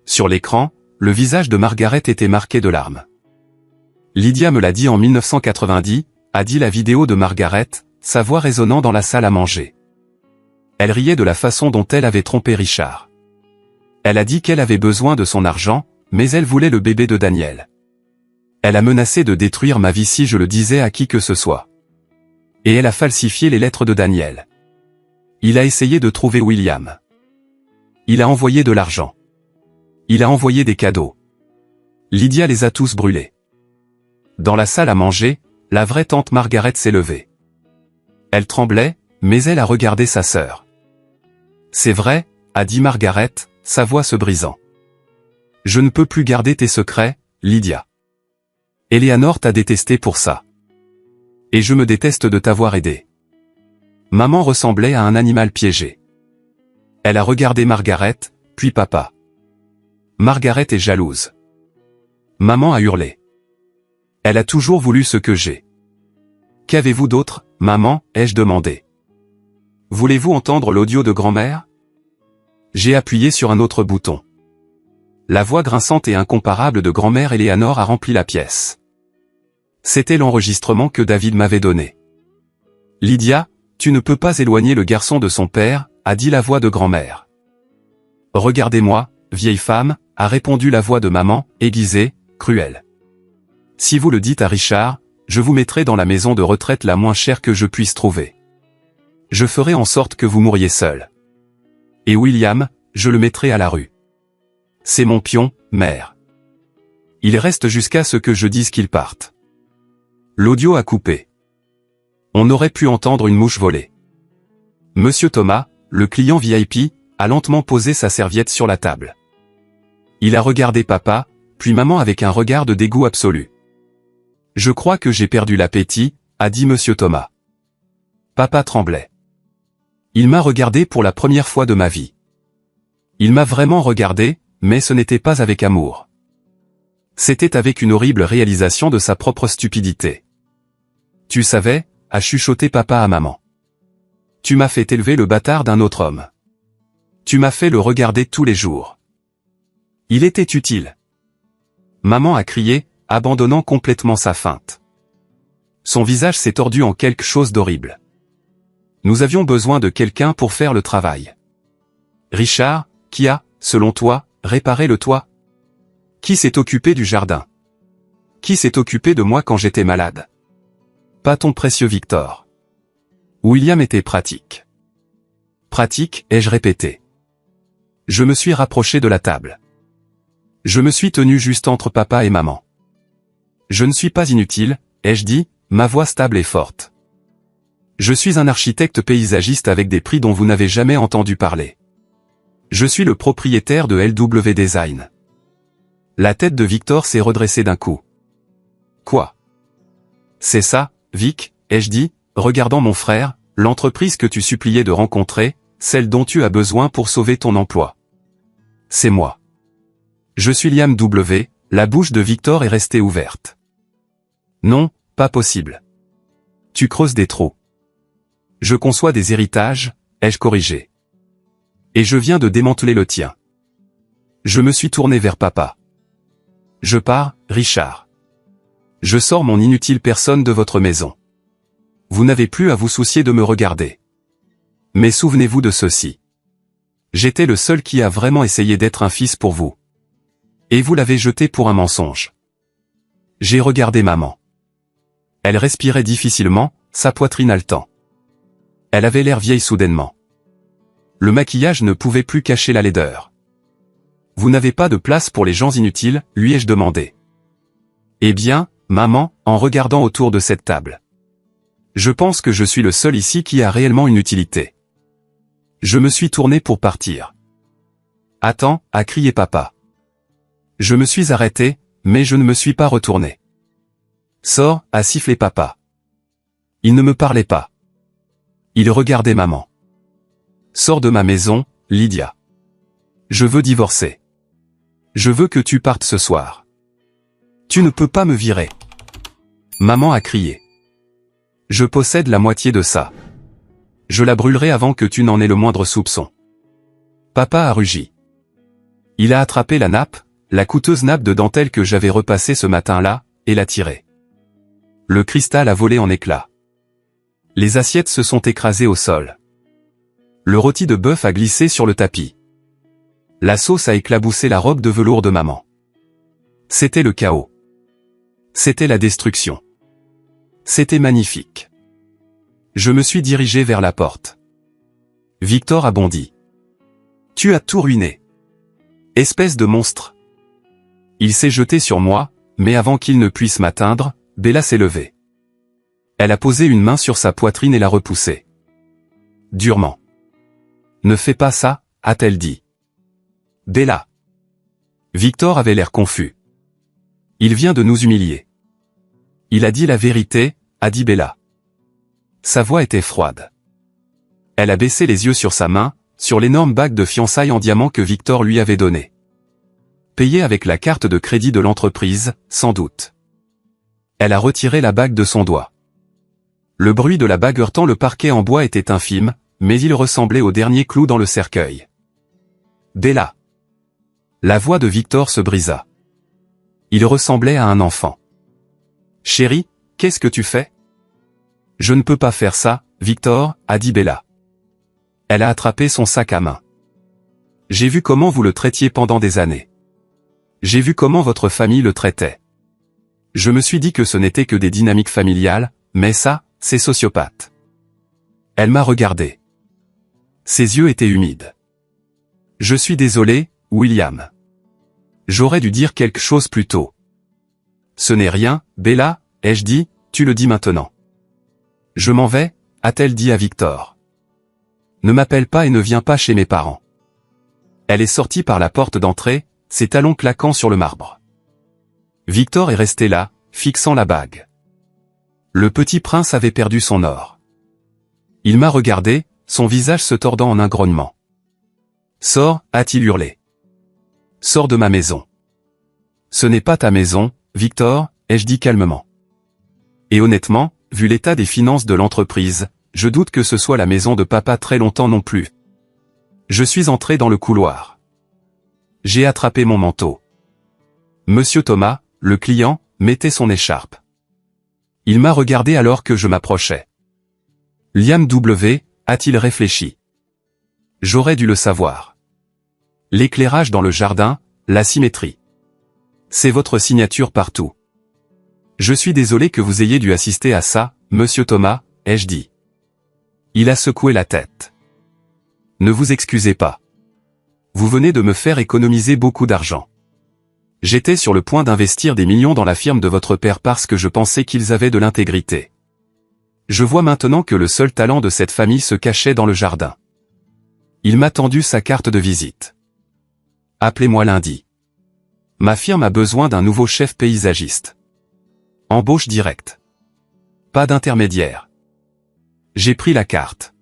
Speaker 1: Sur l'écran, le visage de Margaret était marqué de larmes. Lydia me l'a dit en 1990, a dit la vidéo de Margaret, sa voix résonnant dans la salle à manger. Elle riait de la façon dont elle avait trompé Richard. Elle a dit qu'elle avait besoin de son argent, mais elle voulait le bébé de Daniel. Elle a menacé de détruire ma vie si je le disais à qui que ce soit. Et elle a falsifié les lettres de Daniel. Il a essayé de trouver William. Il a envoyé de l'argent. Il a envoyé des cadeaux. Lydia les a tous brûlés. Dans la salle à manger, la vraie tante Margaret s'est levée. Elle tremblait, mais elle a regardé sa sœur. C'est vrai, a dit Margaret, sa voix se brisant. Je ne peux plus garder tes secrets, Lydia. Eleanor t'a détesté pour ça. Et je me déteste de t'avoir aidé. Maman ressemblait à un animal piégé. Elle a regardé Margaret, puis papa. Margaret est jalouse. Maman a hurlé. Elle a toujours voulu ce que j'ai. Qu'avez-vous d'autre, maman, ai-je demandé. Voulez-vous entendre l'audio de grand-mère? J'ai appuyé sur un autre bouton. La voix grinçante et incomparable de grand-mère Eleanor a rempli la pièce. C'était l'enregistrement que David m'avait donné. Lydia, tu ne peux pas éloigner le garçon de son père, a dit la voix de grand-mère. Regardez-moi, vieille femme, a répondu la voix de maman, aiguisée, cruelle. Si vous le dites à Richard, je vous mettrai dans la maison de retraite la moins chère que je puisse trouver. Je ferai en sorte que vous mouriez seul. Et William, je le mettrai à la rue. C'est mon pion, mère. Il reste jusqu'à ce que je dise qu'il parte. L'audio a coupé. On aurait pu entendre une mouche voler. Monsieur Thomas, le client VIP, a lentement posé sa serviette sur la table. Il a regardé papa, puis maman avec un regard de dégoût absolu. Je crois que j'ai perdu l'appétit, a dit Monsieur Thomas. Papa tremblait. Il m'a regardé pour la première fois de ma vie. Il m'a vraiment regardé, mais ce n'était pas avec amour. C'était avec une horrible réalisation de sa propre stupidité. Tu savais, a chuchoté papa à maman. Tu m'as fait élever le bâtard d'un autre homme. Tu m'as fait le regarder tous les jours. Il était utile. Maman a crié, abandonnant complètement sa feinte. Son visage s'est tordu en quelque chose d'horrible. Nous avions besoin de quelqu'un pour faire le travail. Richard, qui a, selon toi, réparé le toit? Qui s'est occupé du jardin? Qui s'est occupé de moi quand j'étais malade? Pas ton précieux Victor. William était pratique. Pratique, ai-je répété. Je me suis rapproché de la table. Je me suis tenu juste entre papa et maman. Je ne suis pas inutile, ai-je dit, ma voix stable et forte. Je suis un architecte paysagiste avec des prix dont vous n'avez jamais entendu parler. Je suis le propriétaire de LW Design. La tête de Victor s'est redressée d'un coup. Quoi? C'est ça, Vic, ai-je dit, regardant mon frère, l'entreprise que tu suppliais de rencontrer, celle dont tu as besoin pour sauver ton emploi. C'est moi. Je suis Liam W, la bouche de Victor est restée ouverte. Non, pas possible. Tu creuses des trous. Je conçois des héritages, ai-je corrigé. Et je viens de démanteler le tien. Je me suis tourné vers papa. Je pars, Richard. Je sors mon inutile personne de votre maison. Vous n'avez plus à vous soucier de me regarder. Mais souvenez-vous de ceci. J'étais le seul qui a vraiment essayé d'être un fils pour vous. Et vous l'avez jeté pour un mensonge. J'ai regardé maman. Elle respirait difficilement, sa poitrine haletant. Elle avait l'air vieille soudainement. Le maquillage ne pouvait plus cacher la laideur. Vous n'avez pas de place pour les gens inutiles, lui ai-je demandé. Eh bien, maman, en regardant autour de cette table. Je pense que je suis le seul ici qui a réellement une utilité. Je me suis tourné pour partir. Attends, a crié papa. Je me suis arrêté, mais je ne me suis pas retourné. Sors, a sifflé papa. Il ne me parlait pas. Il regardait maman. Sors de ma maison, Lydia. Je veux divorcer. Je veux que tu partes ce soir. Tu ne peux pas me virer. Maman a crié. Je possède la moitié de ça. Je la brûlerai avant que tu n'en aies le moindre soupçon. Papa a rugi. Il a attrapé la nappe, la coûteuse nappe de dentelle que j'avais repassée ce matin-là, et l'a tirée. Le cristal a volé en éclats. Les assiettes se sont écrasées au sol. Le rôti de bœuf a glissé sur le tapis. La sauce a éclaboussé la robe de velours de maman. C'était le chaos. C'était la destruction. C'était magnifique. Je me suis dirigé vers la porte. Victor a bondi. Tu as tout ruiné. Espèce de monstre. Il s'est jeté sur moi, mais avant qu'il ne puisse m'atteindre, Bella s'est levée. Elle a posé une main sur sa poitrine et l'a repoussé. Durement. Ne fais pas ça, a-t-elle dit. Bella. Victor avait l'air confus. Il vient de nous humilier. Il a dit la vérité, a dit Bella. Sa voix était froide. Elle a baissé les yeux sur sa main, sur l'énorme bague de fiançailles en diamant que Victor lui avait donnée. Payée avec la carte de crédit de l'entreprise, sans doute. Elle a retiré la bague de son doigt. Le bruit de la bague heurtant le parquet en bois était infime, mais il ressemblait au dernier clou dans le cercueil. Bella. La voix de Victor se brisa. Il ressemblait à un enfant. Chérie, qu'est-ce que tu fais? Je ne peux pas faire ça, Victor, a dit Bella. Elle a attrapé son sac à main. J'ai vu comment vous le traitiez pendant des années. J'ai vu comment votre famille le traitait. Je me suis dit que ce n'était que des dynamiques familiales, mais ça, c'est sociopathe. Elle m'a regardé. Ses yeux étaient humides. Je suis désolé, William. J'aurais dû dire quelque chose plus tôt. Ce n'est rien, Bella, ai-je dit, tu le dis maintenant. Je m'en vais, a-t-elle dit à Victor. Ne m'appelle pas et ne viens pas chez mes parents. Elle est sortie par la porte d'entrée, ses talons claquant sur le marbre. Victor est resté là, fixant la bague. Le petit prince avait perdu son or. Il m'a regardé, son visage se tordant en un grognement. Sors, a-t-il hurlé. Sors de ma maison. Ce n'est pas ta maison, Victor, ai-je dit calmement. Et honnêtement, vu l'état des finances de l'entreprise, je doute que ce soit la maison de papa très longtemps non plus. Je suis entré dans le couloir. J'ai attrapé mon manteau. Monsieur Thomas, le client, mettait son écharpe. Il m'a regardé alors que je m'approchais. Liam W, a-t-il réfléchi. J'aurais dû le savoir. L'éclairage dans le jardin, la symétrie. C'est votre signature partout. Je suis désolé que vous ayez dû assister à ça, monsieur Thomas, ai-je dit. Il a secoué la tête. Ne vous excusez pas. Vous venez de me faire économiser beaucoup d'argent. J'étais sur le point d'investir des millions dans la firme de votre père parce que je pensais qu'ils avaient de l'intégrité. Je vois maintenant que le seul talent de cette famille se cachait dans le jardin. Il m'a tendu sa carte de visite. Appelez-moi lundi. Ma firme a besoin d'un nouveau chef paysagiste. Embauche directe. Pas d'intermédiaire. J'ai pris la carte.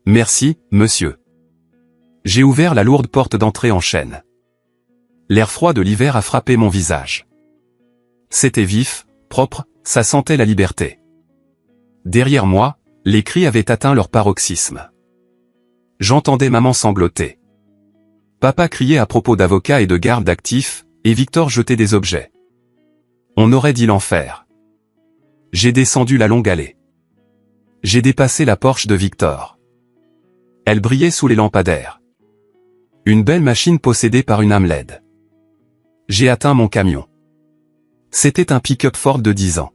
Speaker 1: Merci, monsieur. J'ai ouvert la lourde porte d'entrée en chêne. L'air froid de l'hiver a frappé mon visage. C'était vif, propre, ça sentait la liberté. Derrière moi, les cris avaient atteint leur paroxysme. J'entendais maman sangloter. Papa criait à propos d'avocats et de gardes d'actifs, et Victor jetait des objets. On aurait dit l'enfer. J'ai descendu la longue allée. J'ai dépassé la Porsche de Victor. Elle brillait sous les lampadaires. Une belle machine possédée par une âme LED. J'ai atteint mon camion. C'était un pick-up Ford de 10 ans.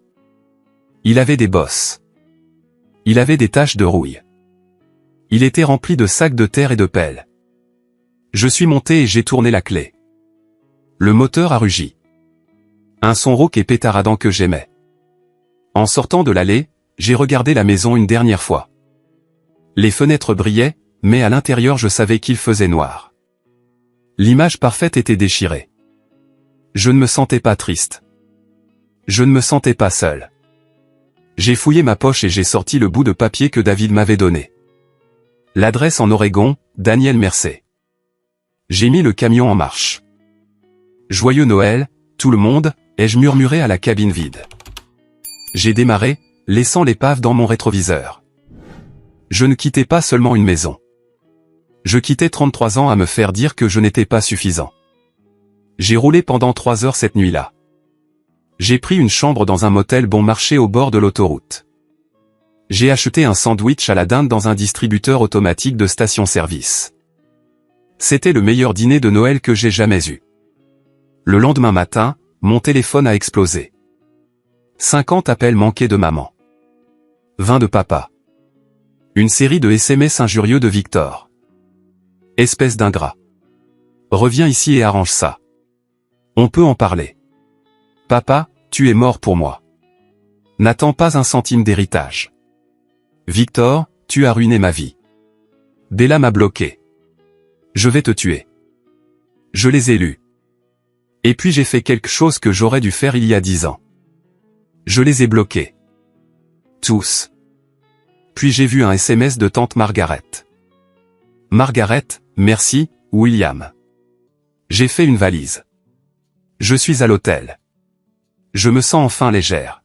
Speaker 1: Il avait des bosses. Il avait des taches de rouille. Il était rempli de sacs de terre et de pelles. Je suis monté et j'ai tourné la clé. Le moteur a rugi. Un son rauque et pétaradant que j'aimais. En sortant de l'allée, j'ai regardé la maison une dernière fois. Les fenêtres brillaient, mais à l'intérieur je savais qu'il faisait noir. L'image parfaite était déchirée. Je ne me sentais pas triste. Je ne me sentais pas seul. J'ai fouillé ma poche et j'ai sorti le bout de papier que David m'avait donné. L'adresse en Oregon, Daniel Mercer. J'ai mis le camion en marche. Joyeux Noël, tout le monde, ai-je murmuré à la cabine vide. J'ai démarré, laissant l'épave dans mon rétroviseur. Je ne quittais pas seulement une maison. Je quittais 33 ans à me faire dire que je n'étais pas suffisant. J'ai roulé pendant 3 heures cette nuit-là. J'ai pris une chambre dans un motel bon marché au bord de l'autoroute. J'ai acheté un sandwich à la dinde dans un distributeur automatique de station-service. C'était le meilleur dîner de Noël que j'ai jamais eu. Le lendemain matin, mon téléphone a explosé. 50 appels manqués de maman. 20 de papa. Une série de SMS injurieux de Victor. Espèce d'ingrat. Reviens ici et arrange ça. On peut en parler. Papa, tu es mort pour moi. N'attends pas un centime d'héritage. Victor, tu as ruiné ma vie. Bella m'a bloqué. Je vais te tuer. Je les ai lus. Et puis j'ai fait quelque chose que j'aurais dû faire il y a 10 ans. Je les ai bloqués. Tous. Puis j'ai vu un SMS de tante Margaret. Margaret, merci, William. J'ai fait une valise. Je suis à l'hôtel. Je me sens enfin légère.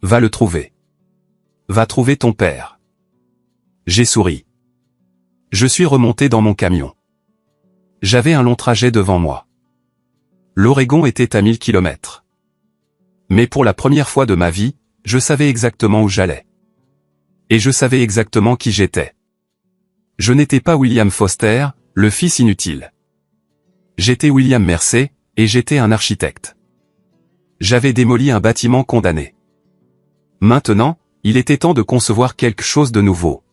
Speaker 1: Va le trouver. Va trouver ton père. J'ai souri. Je suis remonté dans mon camion. J'avais un long trajet devant moi. L'Oregon était à 1000 km. Mais pour la première fois de ma vie, je savais exactement où j'allais. Et je savais exactement qui j'étais. Je n'étais pas William Foster, le fils inutile. J'étais William Mercer, et j'étais un architecte. J'avais démoli un bâtiment condamné. Maintenant, il était temps de concevoir quelque chose de nouveau.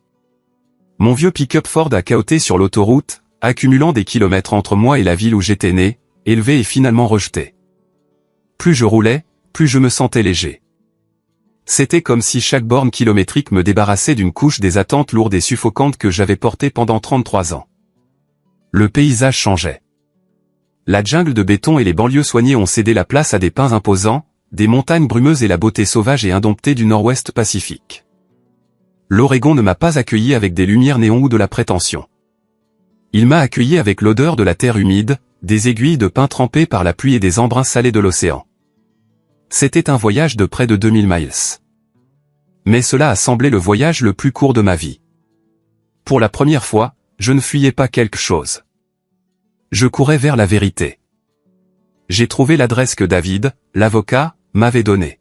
Speaker 1: Mon vieux pick-up Ford a cahoté sur l'autoroute, accumulant des kilomètres entre moi et la ville où j'étais né, élevé et finalement rejeté. Plus je roulais, plus je me sentais léger. C'était comme si chaque borne kilométrique me débarrassait d'une couche des attentes lourdes et suffocantes que j'avais portées pendant 33 ans. Le paysage changeait. La jungle de béton et les banlieues soignées ont cédé la place à des pins imposants, des montagnes brumeuses et la beauté sauvage et indomptée du nord-ouest Pacifique. L'Oregon ne m'a pas accueilli avec des lumières néons ou de la prétention. Il m'a accueilli avec l'odeur de la terre humide, des aiguilles de pin trempées par la pluie et des embruns salés de l'océan. C'était un voyage de près de 2000 miles. Mais cela a semblé le voyage le plus court de ma vie. Pour la première fois, je ne fuyais pas quelque chose. Je courais vers la vérité. J'ai trouvé l'adresse que David, l'avocat, m'avait donnée.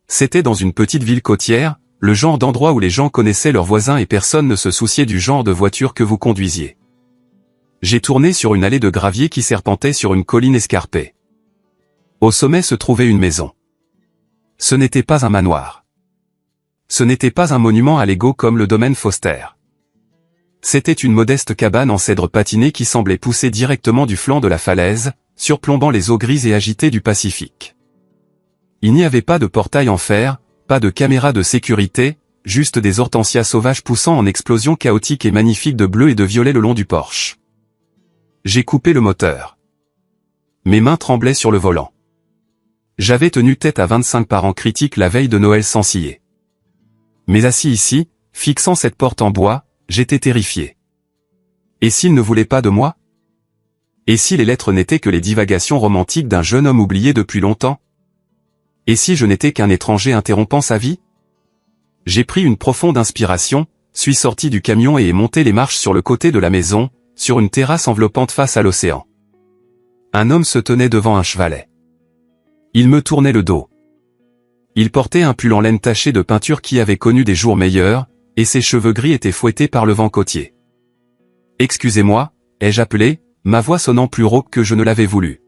Speaker 1: C'était dans une petite ville côtière, le genre d'endroit où les gens connaissaient leurs voisins et personne ne se souciait du genre de voiture que vous conduisiez. J'ai tourné sur une allée de gravier qui serpentait sur une colline escarpée. Au sommet se trouvait une maison. Ce n'était pas un manoir. Ce n'était pas un monument à Lego comme le domaine Foster. C'était une modeste cabane en cèdre patiné qui semblait pousser directement du flanc de la falaise, surplombant les eaux grises et agitées du Pacifique. Il n'y avait pas de portail en fer, pas de caméra de sécurité, juste des hortensias sauvages poussant en explosions chaotiques et magnifiques de bleu et de violet le long du porche. J'ai coupé le moteur. Mes mains tremblaient sur le volant. J'avais tenu tête à 25 parents critiques la veille de Noël sans ciller. Mais assis ici, fixant cette porte en bois, j'étais terrifié. Et s'ils ne voulaient pas de moi? Et si les lettres n'étaient que les divagations romantiques d'un jeune homme oublié depuis longtemps? Et si je n'étais qu'un étranger interrompant sa vie? J'ai pris une profonde inspiration, suis sorti du camion et ai monté les marches sur le côté de la maison, sur une terrasse enveloppante face à l'océan. Un homme se tenait devant un chevalet. Il me tournait le dos. Il portait un pull en laine taché de peinture qui avait connu des jours meilleurs, et ses cheveux gris étaient fouettés par le vent côtier. « Excusez-moi » ai-je appelé, ma voix sonnant plus rauque que je ne l'avais voulu.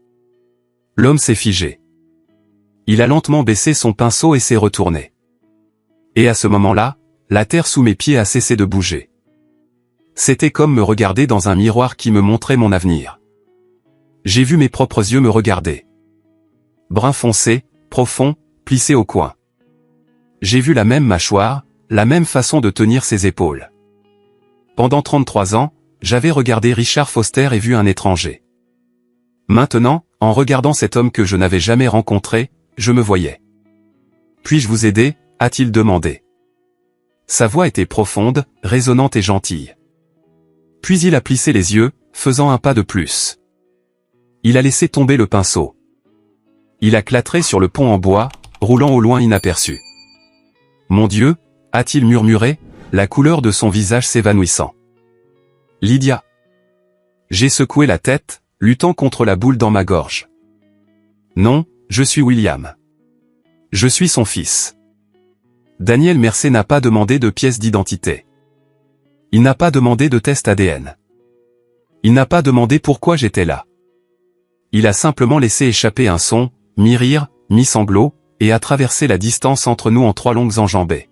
Speaker 1: L'homme s'est figé. Il a lentement baissé son pinceau et s'est retourné. Et à ce moment-là, la terre sous mes pieds a cessé de bouger. C'était comme me regarder dans un miroir qui me montrait mon avenir. J'ai vu mes propres yeux me regarder. Brun foncé, profond, plissé au coin. J'ai vu la même mâchoire, la même façon de tenir ses épaules. Pendant 33 ans, j'avais regardé Richard Foster et vu un étranger. Maintenant, en regardant cet homme que je n'avais jamais rencontré, je me voyais. Puis-je vous aider, a-t-il demandé. Sa voix était profonde, résonnante et gentille. Puis il a plissé les yeux, faisant un pas de plus. Il a laissé tomber le pinceau. Il a clatré sur le pont en bois, roulant au loin inaperçu. Mon Dieu, a-t-il murmuré, la couleur de son visage s'évanouissant. Lydia. J'ai secoué la tête, luttant contre la boule dans ma gorge. Non, je suis William. Je suis son fils. Daniel Mercer n'a pas demandé de pièce d'identité. Il n'a pas demandé de test ADN. Il n'a pas demandé pourquoi j'étais là. Il a simplement laissé échapper un son, mi-rire, mi-sanglot, et a traversé la distance entre nous en 3 longues enjambées.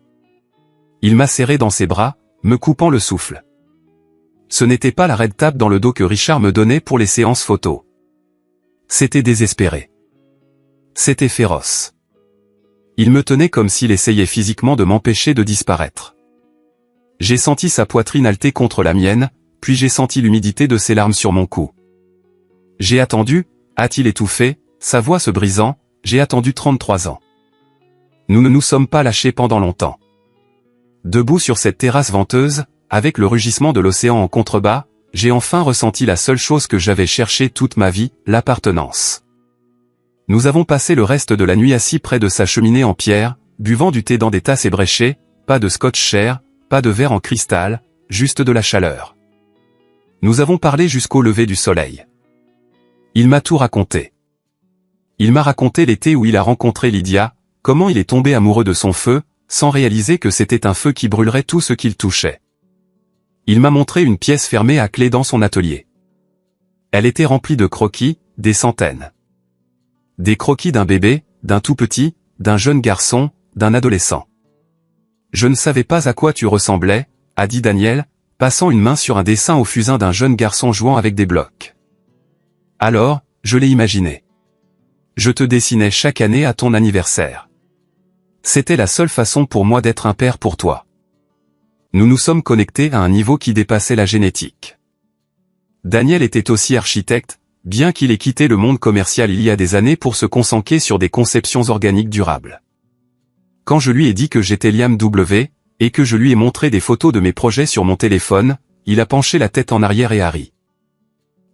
Speaker 1: Il m'a serré dans ses bras, me coupant le souffle. Ce n'était pas la raide tape dans le dos que Richard me donnait pour les séances photos. C'était désespéré. C'était féroce. Il me tenait comme s'il essayait physiquement de m'empêcher de disparaître. J'ai senti sa poitrine halter contre la mienne, puis j'ai senti l'humidité de ses larmes sur mon cou. J'ai attendu, a-t-il étouffé, sa voix se brisant, j'ai attendu 33 ans. Nous ne nous sommes pas lâchés pendant longtemps. Debout sur cette terrasse venteuse, avec le rugissement de l'océan en contrebas, j'ai enfin ressenti la seule chose que j'avais cherchée toute ma vie, l'appartenance. Nous avons passé le reste de la nuit assis près de sa cheminée en pierre, buvant du thé dans des tasses ébréchées, pas de scotch cher, pas de verre en cristal, juste de la chaleur. Nous avons parlé jusqu'au lever du soleil. Il m'a tout raconté. Il m'a raconté l'été où il a rencontré Lydia, comment il est tombé amoureux de son feu, sans réaliser que c'était un feu qui brûlerait tout ce qu'il touchait. Il m'a montré une pièce fermée à clé dans son atelier. Elle était remplie de croquis, des centaines. Des croquis d'un bébé, d'un tout petit, d'un jeune garçon, d'un adolescent. Je ne savais pas à quoi tu ressemblais, a dit Daniel, passant une main sur un dessin au fusain d'un jeune garçon jouant avec des blocs. Alors, je l'ai imaginé. Je te dessinais chaque année à ton anniversaire. C'était la seule façon pour moi d'être un père pour toi. Nous nous sommes connectés à un niveau qui dépassait la génétique. Daniel était aussi architecte, bien qu'il ait quitté le monde commercial il y a des années pour se concentrer sur des conceptions organiques durables. Quand je lui ai dit que j'étais Liam W, et que je lui ai montré des photos de mes projets sur mon téléphone, il a penché la tête en arrière et a ri.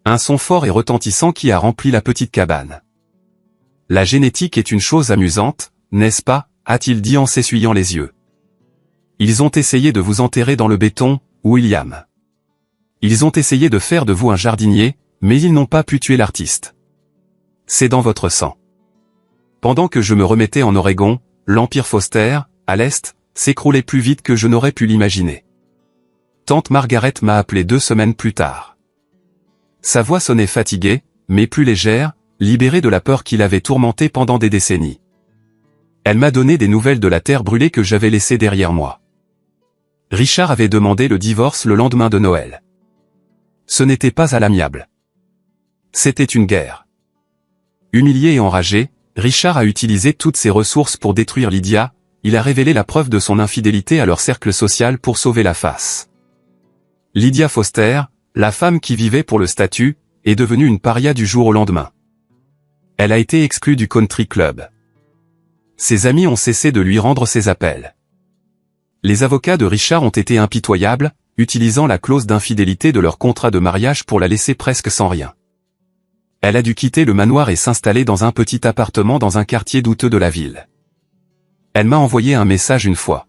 Speaker 1: Un son fort et retentissant qui a rempli la petite cabane. La génétique est une chose amusante, n'est-ce pas, a-t-il dit en s'essuyant les yeux. Ils ont essayé de vous enterrer dans le béton, William. Ils ont essayé de faire de vous un jardinier, mais ils n'ont pas pu tuer l'artiste. C'est dans votre sang. Pendant que je me remettais en Oregon, l'Empire Foster, à l'est, s'écroulait plus vite que je n'aurais pu l'imaginer. Tante Margaret m'a appelé 2 semaines plus tard. Sa voix sonnait fatiguée, mais plus légère, libérée de la peur qui l'avait tourmentée pendant des décennies. Elle m'a donné des nouvelles de la terre brûlée que j'avais laissée derrière moi. Richard avait demandé le divorce le lendemain de Noël. Ce n'était pas à l'amiable. C'était une guerre. Humilié et enragé, Richard a utilisé toutes ses ressources pour détruire Lydia, il a révélé la preuve de son infidélité à leur cercle social pour sauver la face. Lydia Foster, la femme qui vivait pour le statut, est devenue une paria du jour au lendemain. Elle a été exclue du country club. Ses amis ont cessé de lui rendre ses appels. Les avocats de Richard ont été impitoyables, utilisant la clause d'infidélité de leur contrat de mariage pour la laisser presque sans rien. Elle a dû quitter le manoir et s'installer dans un petit appartement dans un quartier douteux de la ville. Elle m'a envoyé un message une fois.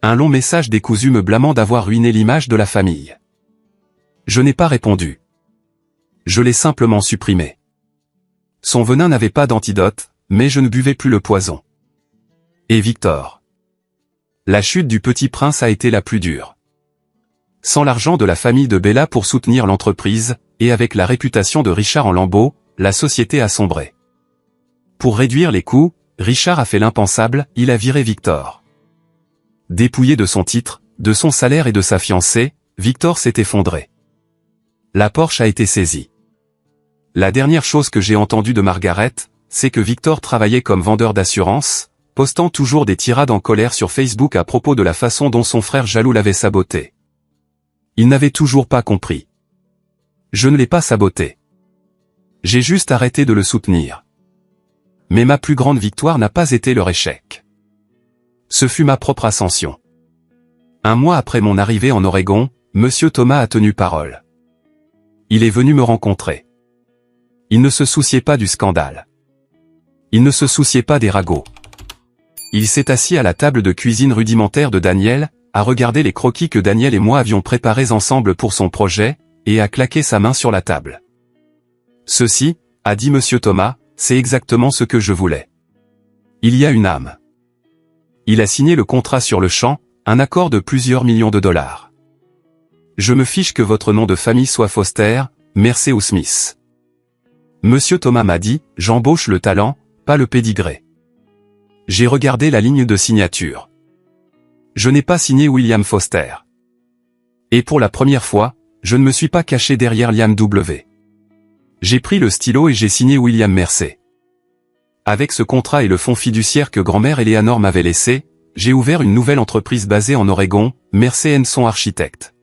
Speaker 1: Un long message décousu me blâmant d'avoir ruiné l'image de la famille. Je n'ai pas répondu. Je l'ai simplement supprimé. Son venin n'avait pas d'antidote, mais je ne buvais plus le poison. Et Victor. La chute du petit prince a été la plus dure. Sans l'argent de la famille de Bella pour soutenir l'entreprise, et avec la réputation de Richard en lambeaux, la société a sombré. Pour réduire les coûts, Richard a fait l'impensable, il a viré Victor. Dépouillé de son titre, de son salaire et de sa fiancée, Victor s'est effondré. La Porsche a été saisie. La dernière chose que j'ai entendue de Margaret, c'est que Victor travaillait comme vendeur d'assurance, postant toujours des tirades en colère sur Facebook à propos de la façon dont son frère jaloux l'avait saboté. Il n'avait toujours pas compris. Je ne l'ai pas saboté. J'ai juste arrêté de le soutenir. Mais ma plus grande victoire n'a pas été leur échec. Ce fut ma propre ascension. Un mois après mon arrivée en Oregon, Monsieur Thomas a tenu parole. Il est venu me rencontrer. Il ne se souciait pas du scandale. Il ne se souciait pas des ragots. Il s'est assis à la table de cuisine rudimentaire de Daniel, a regardé les croquis que Daniel et moi avions préparés ensemble pour son projet, et a claqué sa main sur la table. Ceci, a dit Monsieur Thomas, c'est exactement ce que je voulais. Il y a une âme. Il a signé le contrat sur le champ, un accord de plusieurs millions de dollars. Je me fiche que votre nom de famille soit Foster, Mercer ou Smith. Monsieur Thomas m'a dit, j'embauche le talent, pas le pédigré. J'ai regardé la ligne de signature. Je n'ai pas signé William Foster. Et pour la première fois, je ne me suis pas caché derrière Liam W. J'ai pris le stylo et j'ai signé William Mercer. Avec ce contrat et le fonds fiduciaire que grand-mère Eleanor m'avait laissé, j'ai ouvert une nouvelle entreprise basée en Oregon, Mercer & Son Architectes.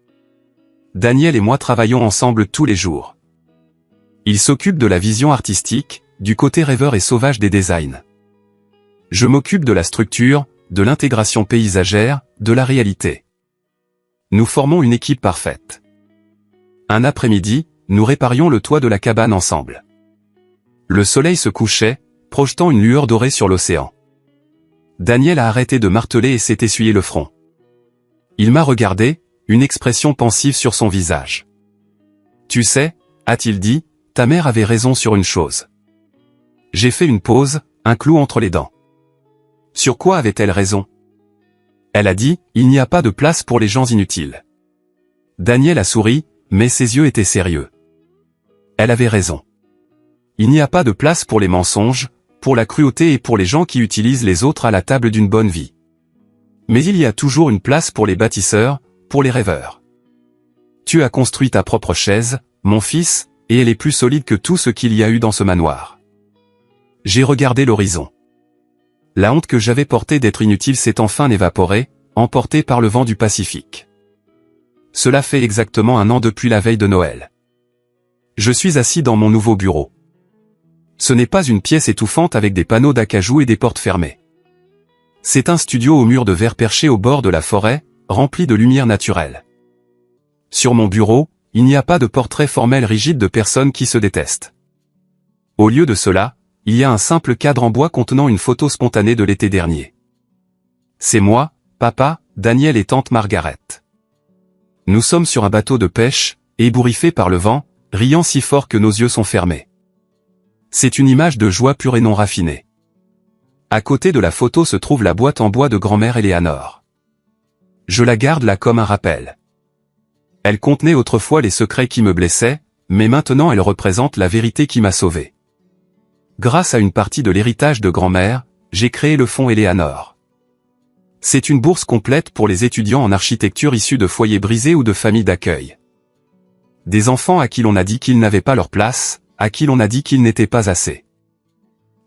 Speaker 1: Daniel et moi travaillons ensemble tous les jours. Il s'occupe de la vision artistique, du côté rêveur et sauvage des designs. Je m'occupe de la structure, de l'intégration paysagère, de la réalité. Nous formons une équipe parfaite. Un après-midi, nous réparions le toit de la cabane ensemble. Le soleil se couchait, projetant une lueur dorée sur l'océan. Daniel a arrêté de marteler et s'est essuyé le front. Il m'a regardé, une expression pensive sur son visage. Tu sais, a-t-il dit, ta mère avait raison sur une chose. J'ai fait une pause, un clou entre les dents. Sur quoi avait-elle raison? Elle a dit, il n'y a pas de place pour les gens inutiles. Daniel a souri, mais ses yeux étaient sérieux. Elle avait raison. Il n'y a pas de place pour les mensonges, pour la cruauté et pour les gens qui utilisent les autres à la table d'une bonne vie. Mais il y a toujours une place pour les bâtisseurs, pour les rêveurs. Tu as construit ta propre chaise, mon fils, et elle est plus solide que tout ce qu'il y a eu dans ce manoir. J'ai regardé l'horizon. La honte que j'avais portée d'être inutile s'est enfin évaporée, emportée par le vent du Pacifique. Cela fait exactement un an depuis la veille de Noël. Je suis assis dans mon nouveau bureau. Ce n'est pas une pièce étouffante avec des panneaux d'acajou et des portes fermées. C'est un studio aux murs de verre perché au bord de la forêt, rempli de lumière naturelle. Sur mon bureau, il n'y a pas de portrait formel rigide de personnes qui se détestent. Au lieu de cela, il y a un simple cadre en bois contenant une photo spontanée de l'été dernier. C'est moi, papa, Daniel et tante Margaret. Nous sommes sur un bateau de pêche, ébouriffé par le vent, riant si fort que nos yeux sont fermés. C'est une image de joie pure et non raffinée. À côté de la photo se trouve la boîte en bois de grand-mère Eleanor. Je la garde là comme un rappel. Elle contenait autrefois les secrets qui me blessaient, mais maintenant elle représente la vérité qui m'a sauvé. Grâce à une partie de l'héritage de grand-mère, j'ai créé le fonds Eleanor. C'est une bourse complète pour les étudiants en architecture issus de foyers brisés ou de familles d'accueil. Des enfants à qui l'on a dit qu'ils n'avaient pas leur place, à qui l'on a dit qu'ils n'étaient pas assez.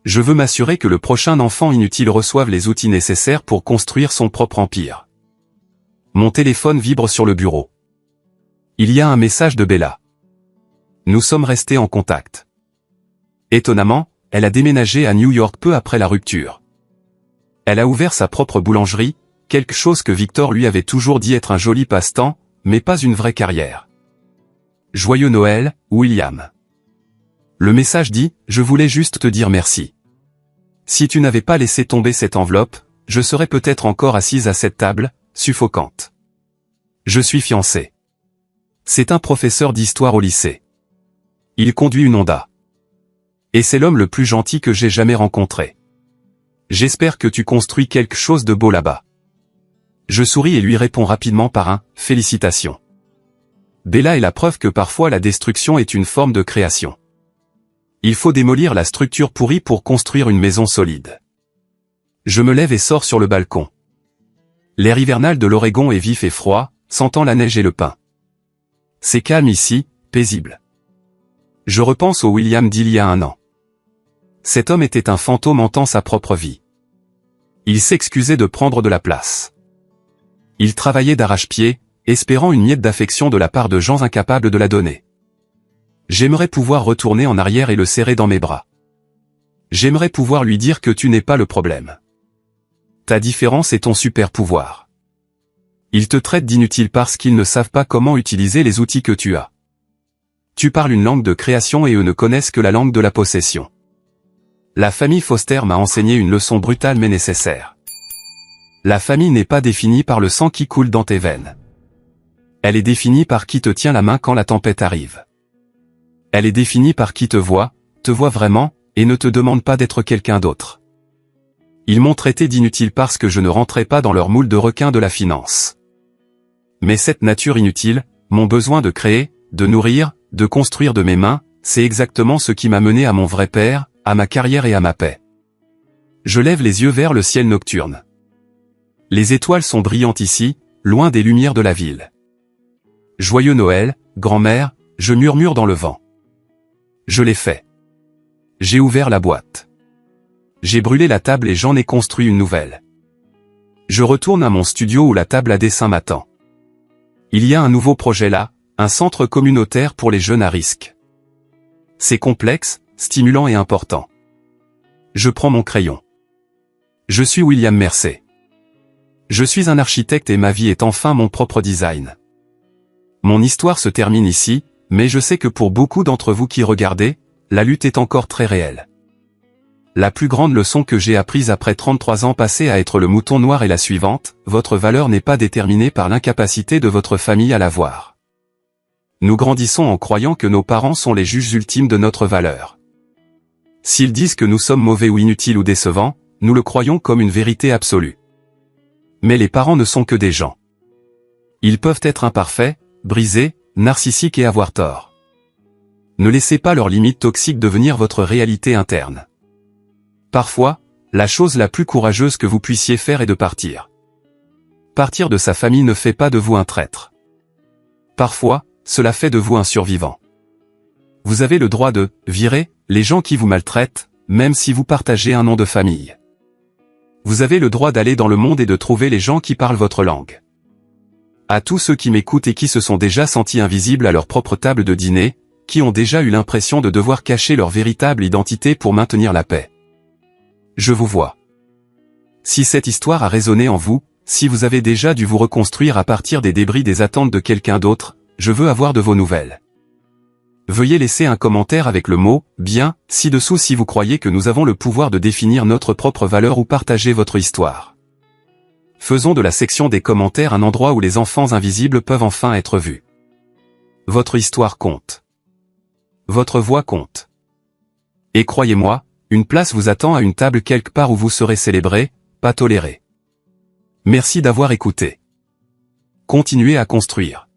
Speaker 1: Je veux m'assurer que le prochain enfant inutile reçoive les outils nécessaires pour construire son propre empire. Mon téléphone vibre sur le bureau. Il y a un message de Bella. Nous sommes restés en contact. Étonnamment, elle a déménagé à New York peu après la rupture. Elle a ouvert sa propre boulangerie, quelque chose que Victor lui avait toujours dit être un joli passe-temps, mais pas une vraie carrière. Joyeux Noël, William. Le message dit, je voulais juste te dire merci. Si tu n'avais pas laissé tomber cette enveloppe, je serais peut-être encore assise à cette table, suffocante. Je suis fiancé. C'est un professeur d'histoire au lycée. Il conduit une Honda. Et c'est l'homme le plus gentil que j'ai jamais rencontré. J'espère que tu construis quelque chose de beau là-bas. Je souris et lui réponds rapidement par un « félicitations ». Bella est la preuve que parfois la destruction est une forme de création. Il faut démolir la structure pourrie pour construire une maison solide. Je me lève et sors sur le balcon. L'air hivernal de l'Oregon est vif et froid, sentant la neige et le pin. C'est calme ici, paisible. Je repense au William d'il y a un an. Cet homme était un fantôme hantant sa propre vie. Il s'excusait de prendre de la place. Il travaillait d'arrache-pied, espérant une miette d'affection de la part de gens incapables de la donner. J'aimerais pouvoir retourner en arrière et le serrer dans mes bras. J'aimerais pouvoir lui dire que tu n'es pas le problème. Ta différence est ton super pouvoir. Ils te traitent d'inutile parce qu'ils ne savent pas comment utiliser les outils que tu as. Tu parles une langue de création et eux ne connaissent que la langue de la possession. La famille Foster m'a enseigné une leçon brutale mais nécessaire. La famille n'est pas définie par le sang qui coule dans tes veines. Elle est définie par qui te tient la main quand la tempête arrive. Elle est définie par qui te voit vraiment, et ne te demande pas d'être quelqu'un d'autre. Ils m'ont traité d'inutile parce que je ne rentrais pas dans leur moule de requin de la finance. Mais cette nature inutile, mon besoin de créer, de nourrir, de construire de mes mains, c'est exactement ce qui m'a mené à mon vrai père, à ma carrière et à ma paix. Je lève les yeux vers le ciel nocturne. Les étoiles sont brillantes ici, loin des lumières de la ville. Joyeux Noël, grand-mère, je murmure dans le vent. Je l'ai fait. J'ai ouvert la boîte. J'ai brûlé la table et j'en ai construit une nouvelle. Je retourne à mon studio où la table à dessin m'attend. Il y a un nouveau projet là, un centre communautaire pour les jeunes à risque. C'est complexe, stimulant et important. Je prends mon crayon. Je suis William Mercer. Je suis un architecte et ma vie est enfin mon propre design. Mon histoire se termine ici, mais je sais que pour beaucoup d'entre vous qui regardez, la lutte est encore très réelle. La plus grande leçon que j'ai apprise après 33 ans passés à être le mouton noir est la suivante: votre valeur n'est pas déterminée par l'incapacité de votre famille à la voir. Nous grandissons en croyant que nos parents sont les juges ultimes de notre valeur. S'ils disent que nous sommes mauvais ou inutiles ou décevants, nous le croyons comme une vérité absolue. Mais les parents ne sont que des gens. Ils peuvent être imparfaits, brisés, narcissiques et avoir tort. Ne laissez pas leurs limites toxiques devenir votre réalité interne. Parfois, la chose la plus courageuse que vous puissiez faire est de partir. Partir de sa famille ne fait pas de vous un traître. Parfois, cela fait de vous un survivant. Vous avez le droit de virer les gens qui vous maltraitent, même si vous partagez un nom de famille. Vous avez le droit d'aller dans le monde et de trouver les gens qui parlent votre langue. À tous ceux qui m'écoutent et qui se sont déjà sentis invisibles à leur propre table de dîner, qui ont déjà eu l'impression de devoir cacher leur véritable identité pour maintenir la paix. Je vous vois. Si cette histoire a résonné en vous, si vous avez déjà dû vous reconstruire à partir des débris des attentes de quelqu'un d'autre, je veux avoir de vos nouvelles. Veuillez laisser un commentaire avec le mot « bien » ci-dessous si vous croyez que nous avons le pouvoir de définir notre propre valeur ou partager votre histoire. Faisons de la section des commentaires un endroit où les enfants invisibles peuvent enfin être vus. Votre histoire compte. Votre voix compte. Et croyez-moi, une place vous attend à une table quelque part où vous serez célébré, pas toléré. Merci d'avoir écouté. Continuez à construire.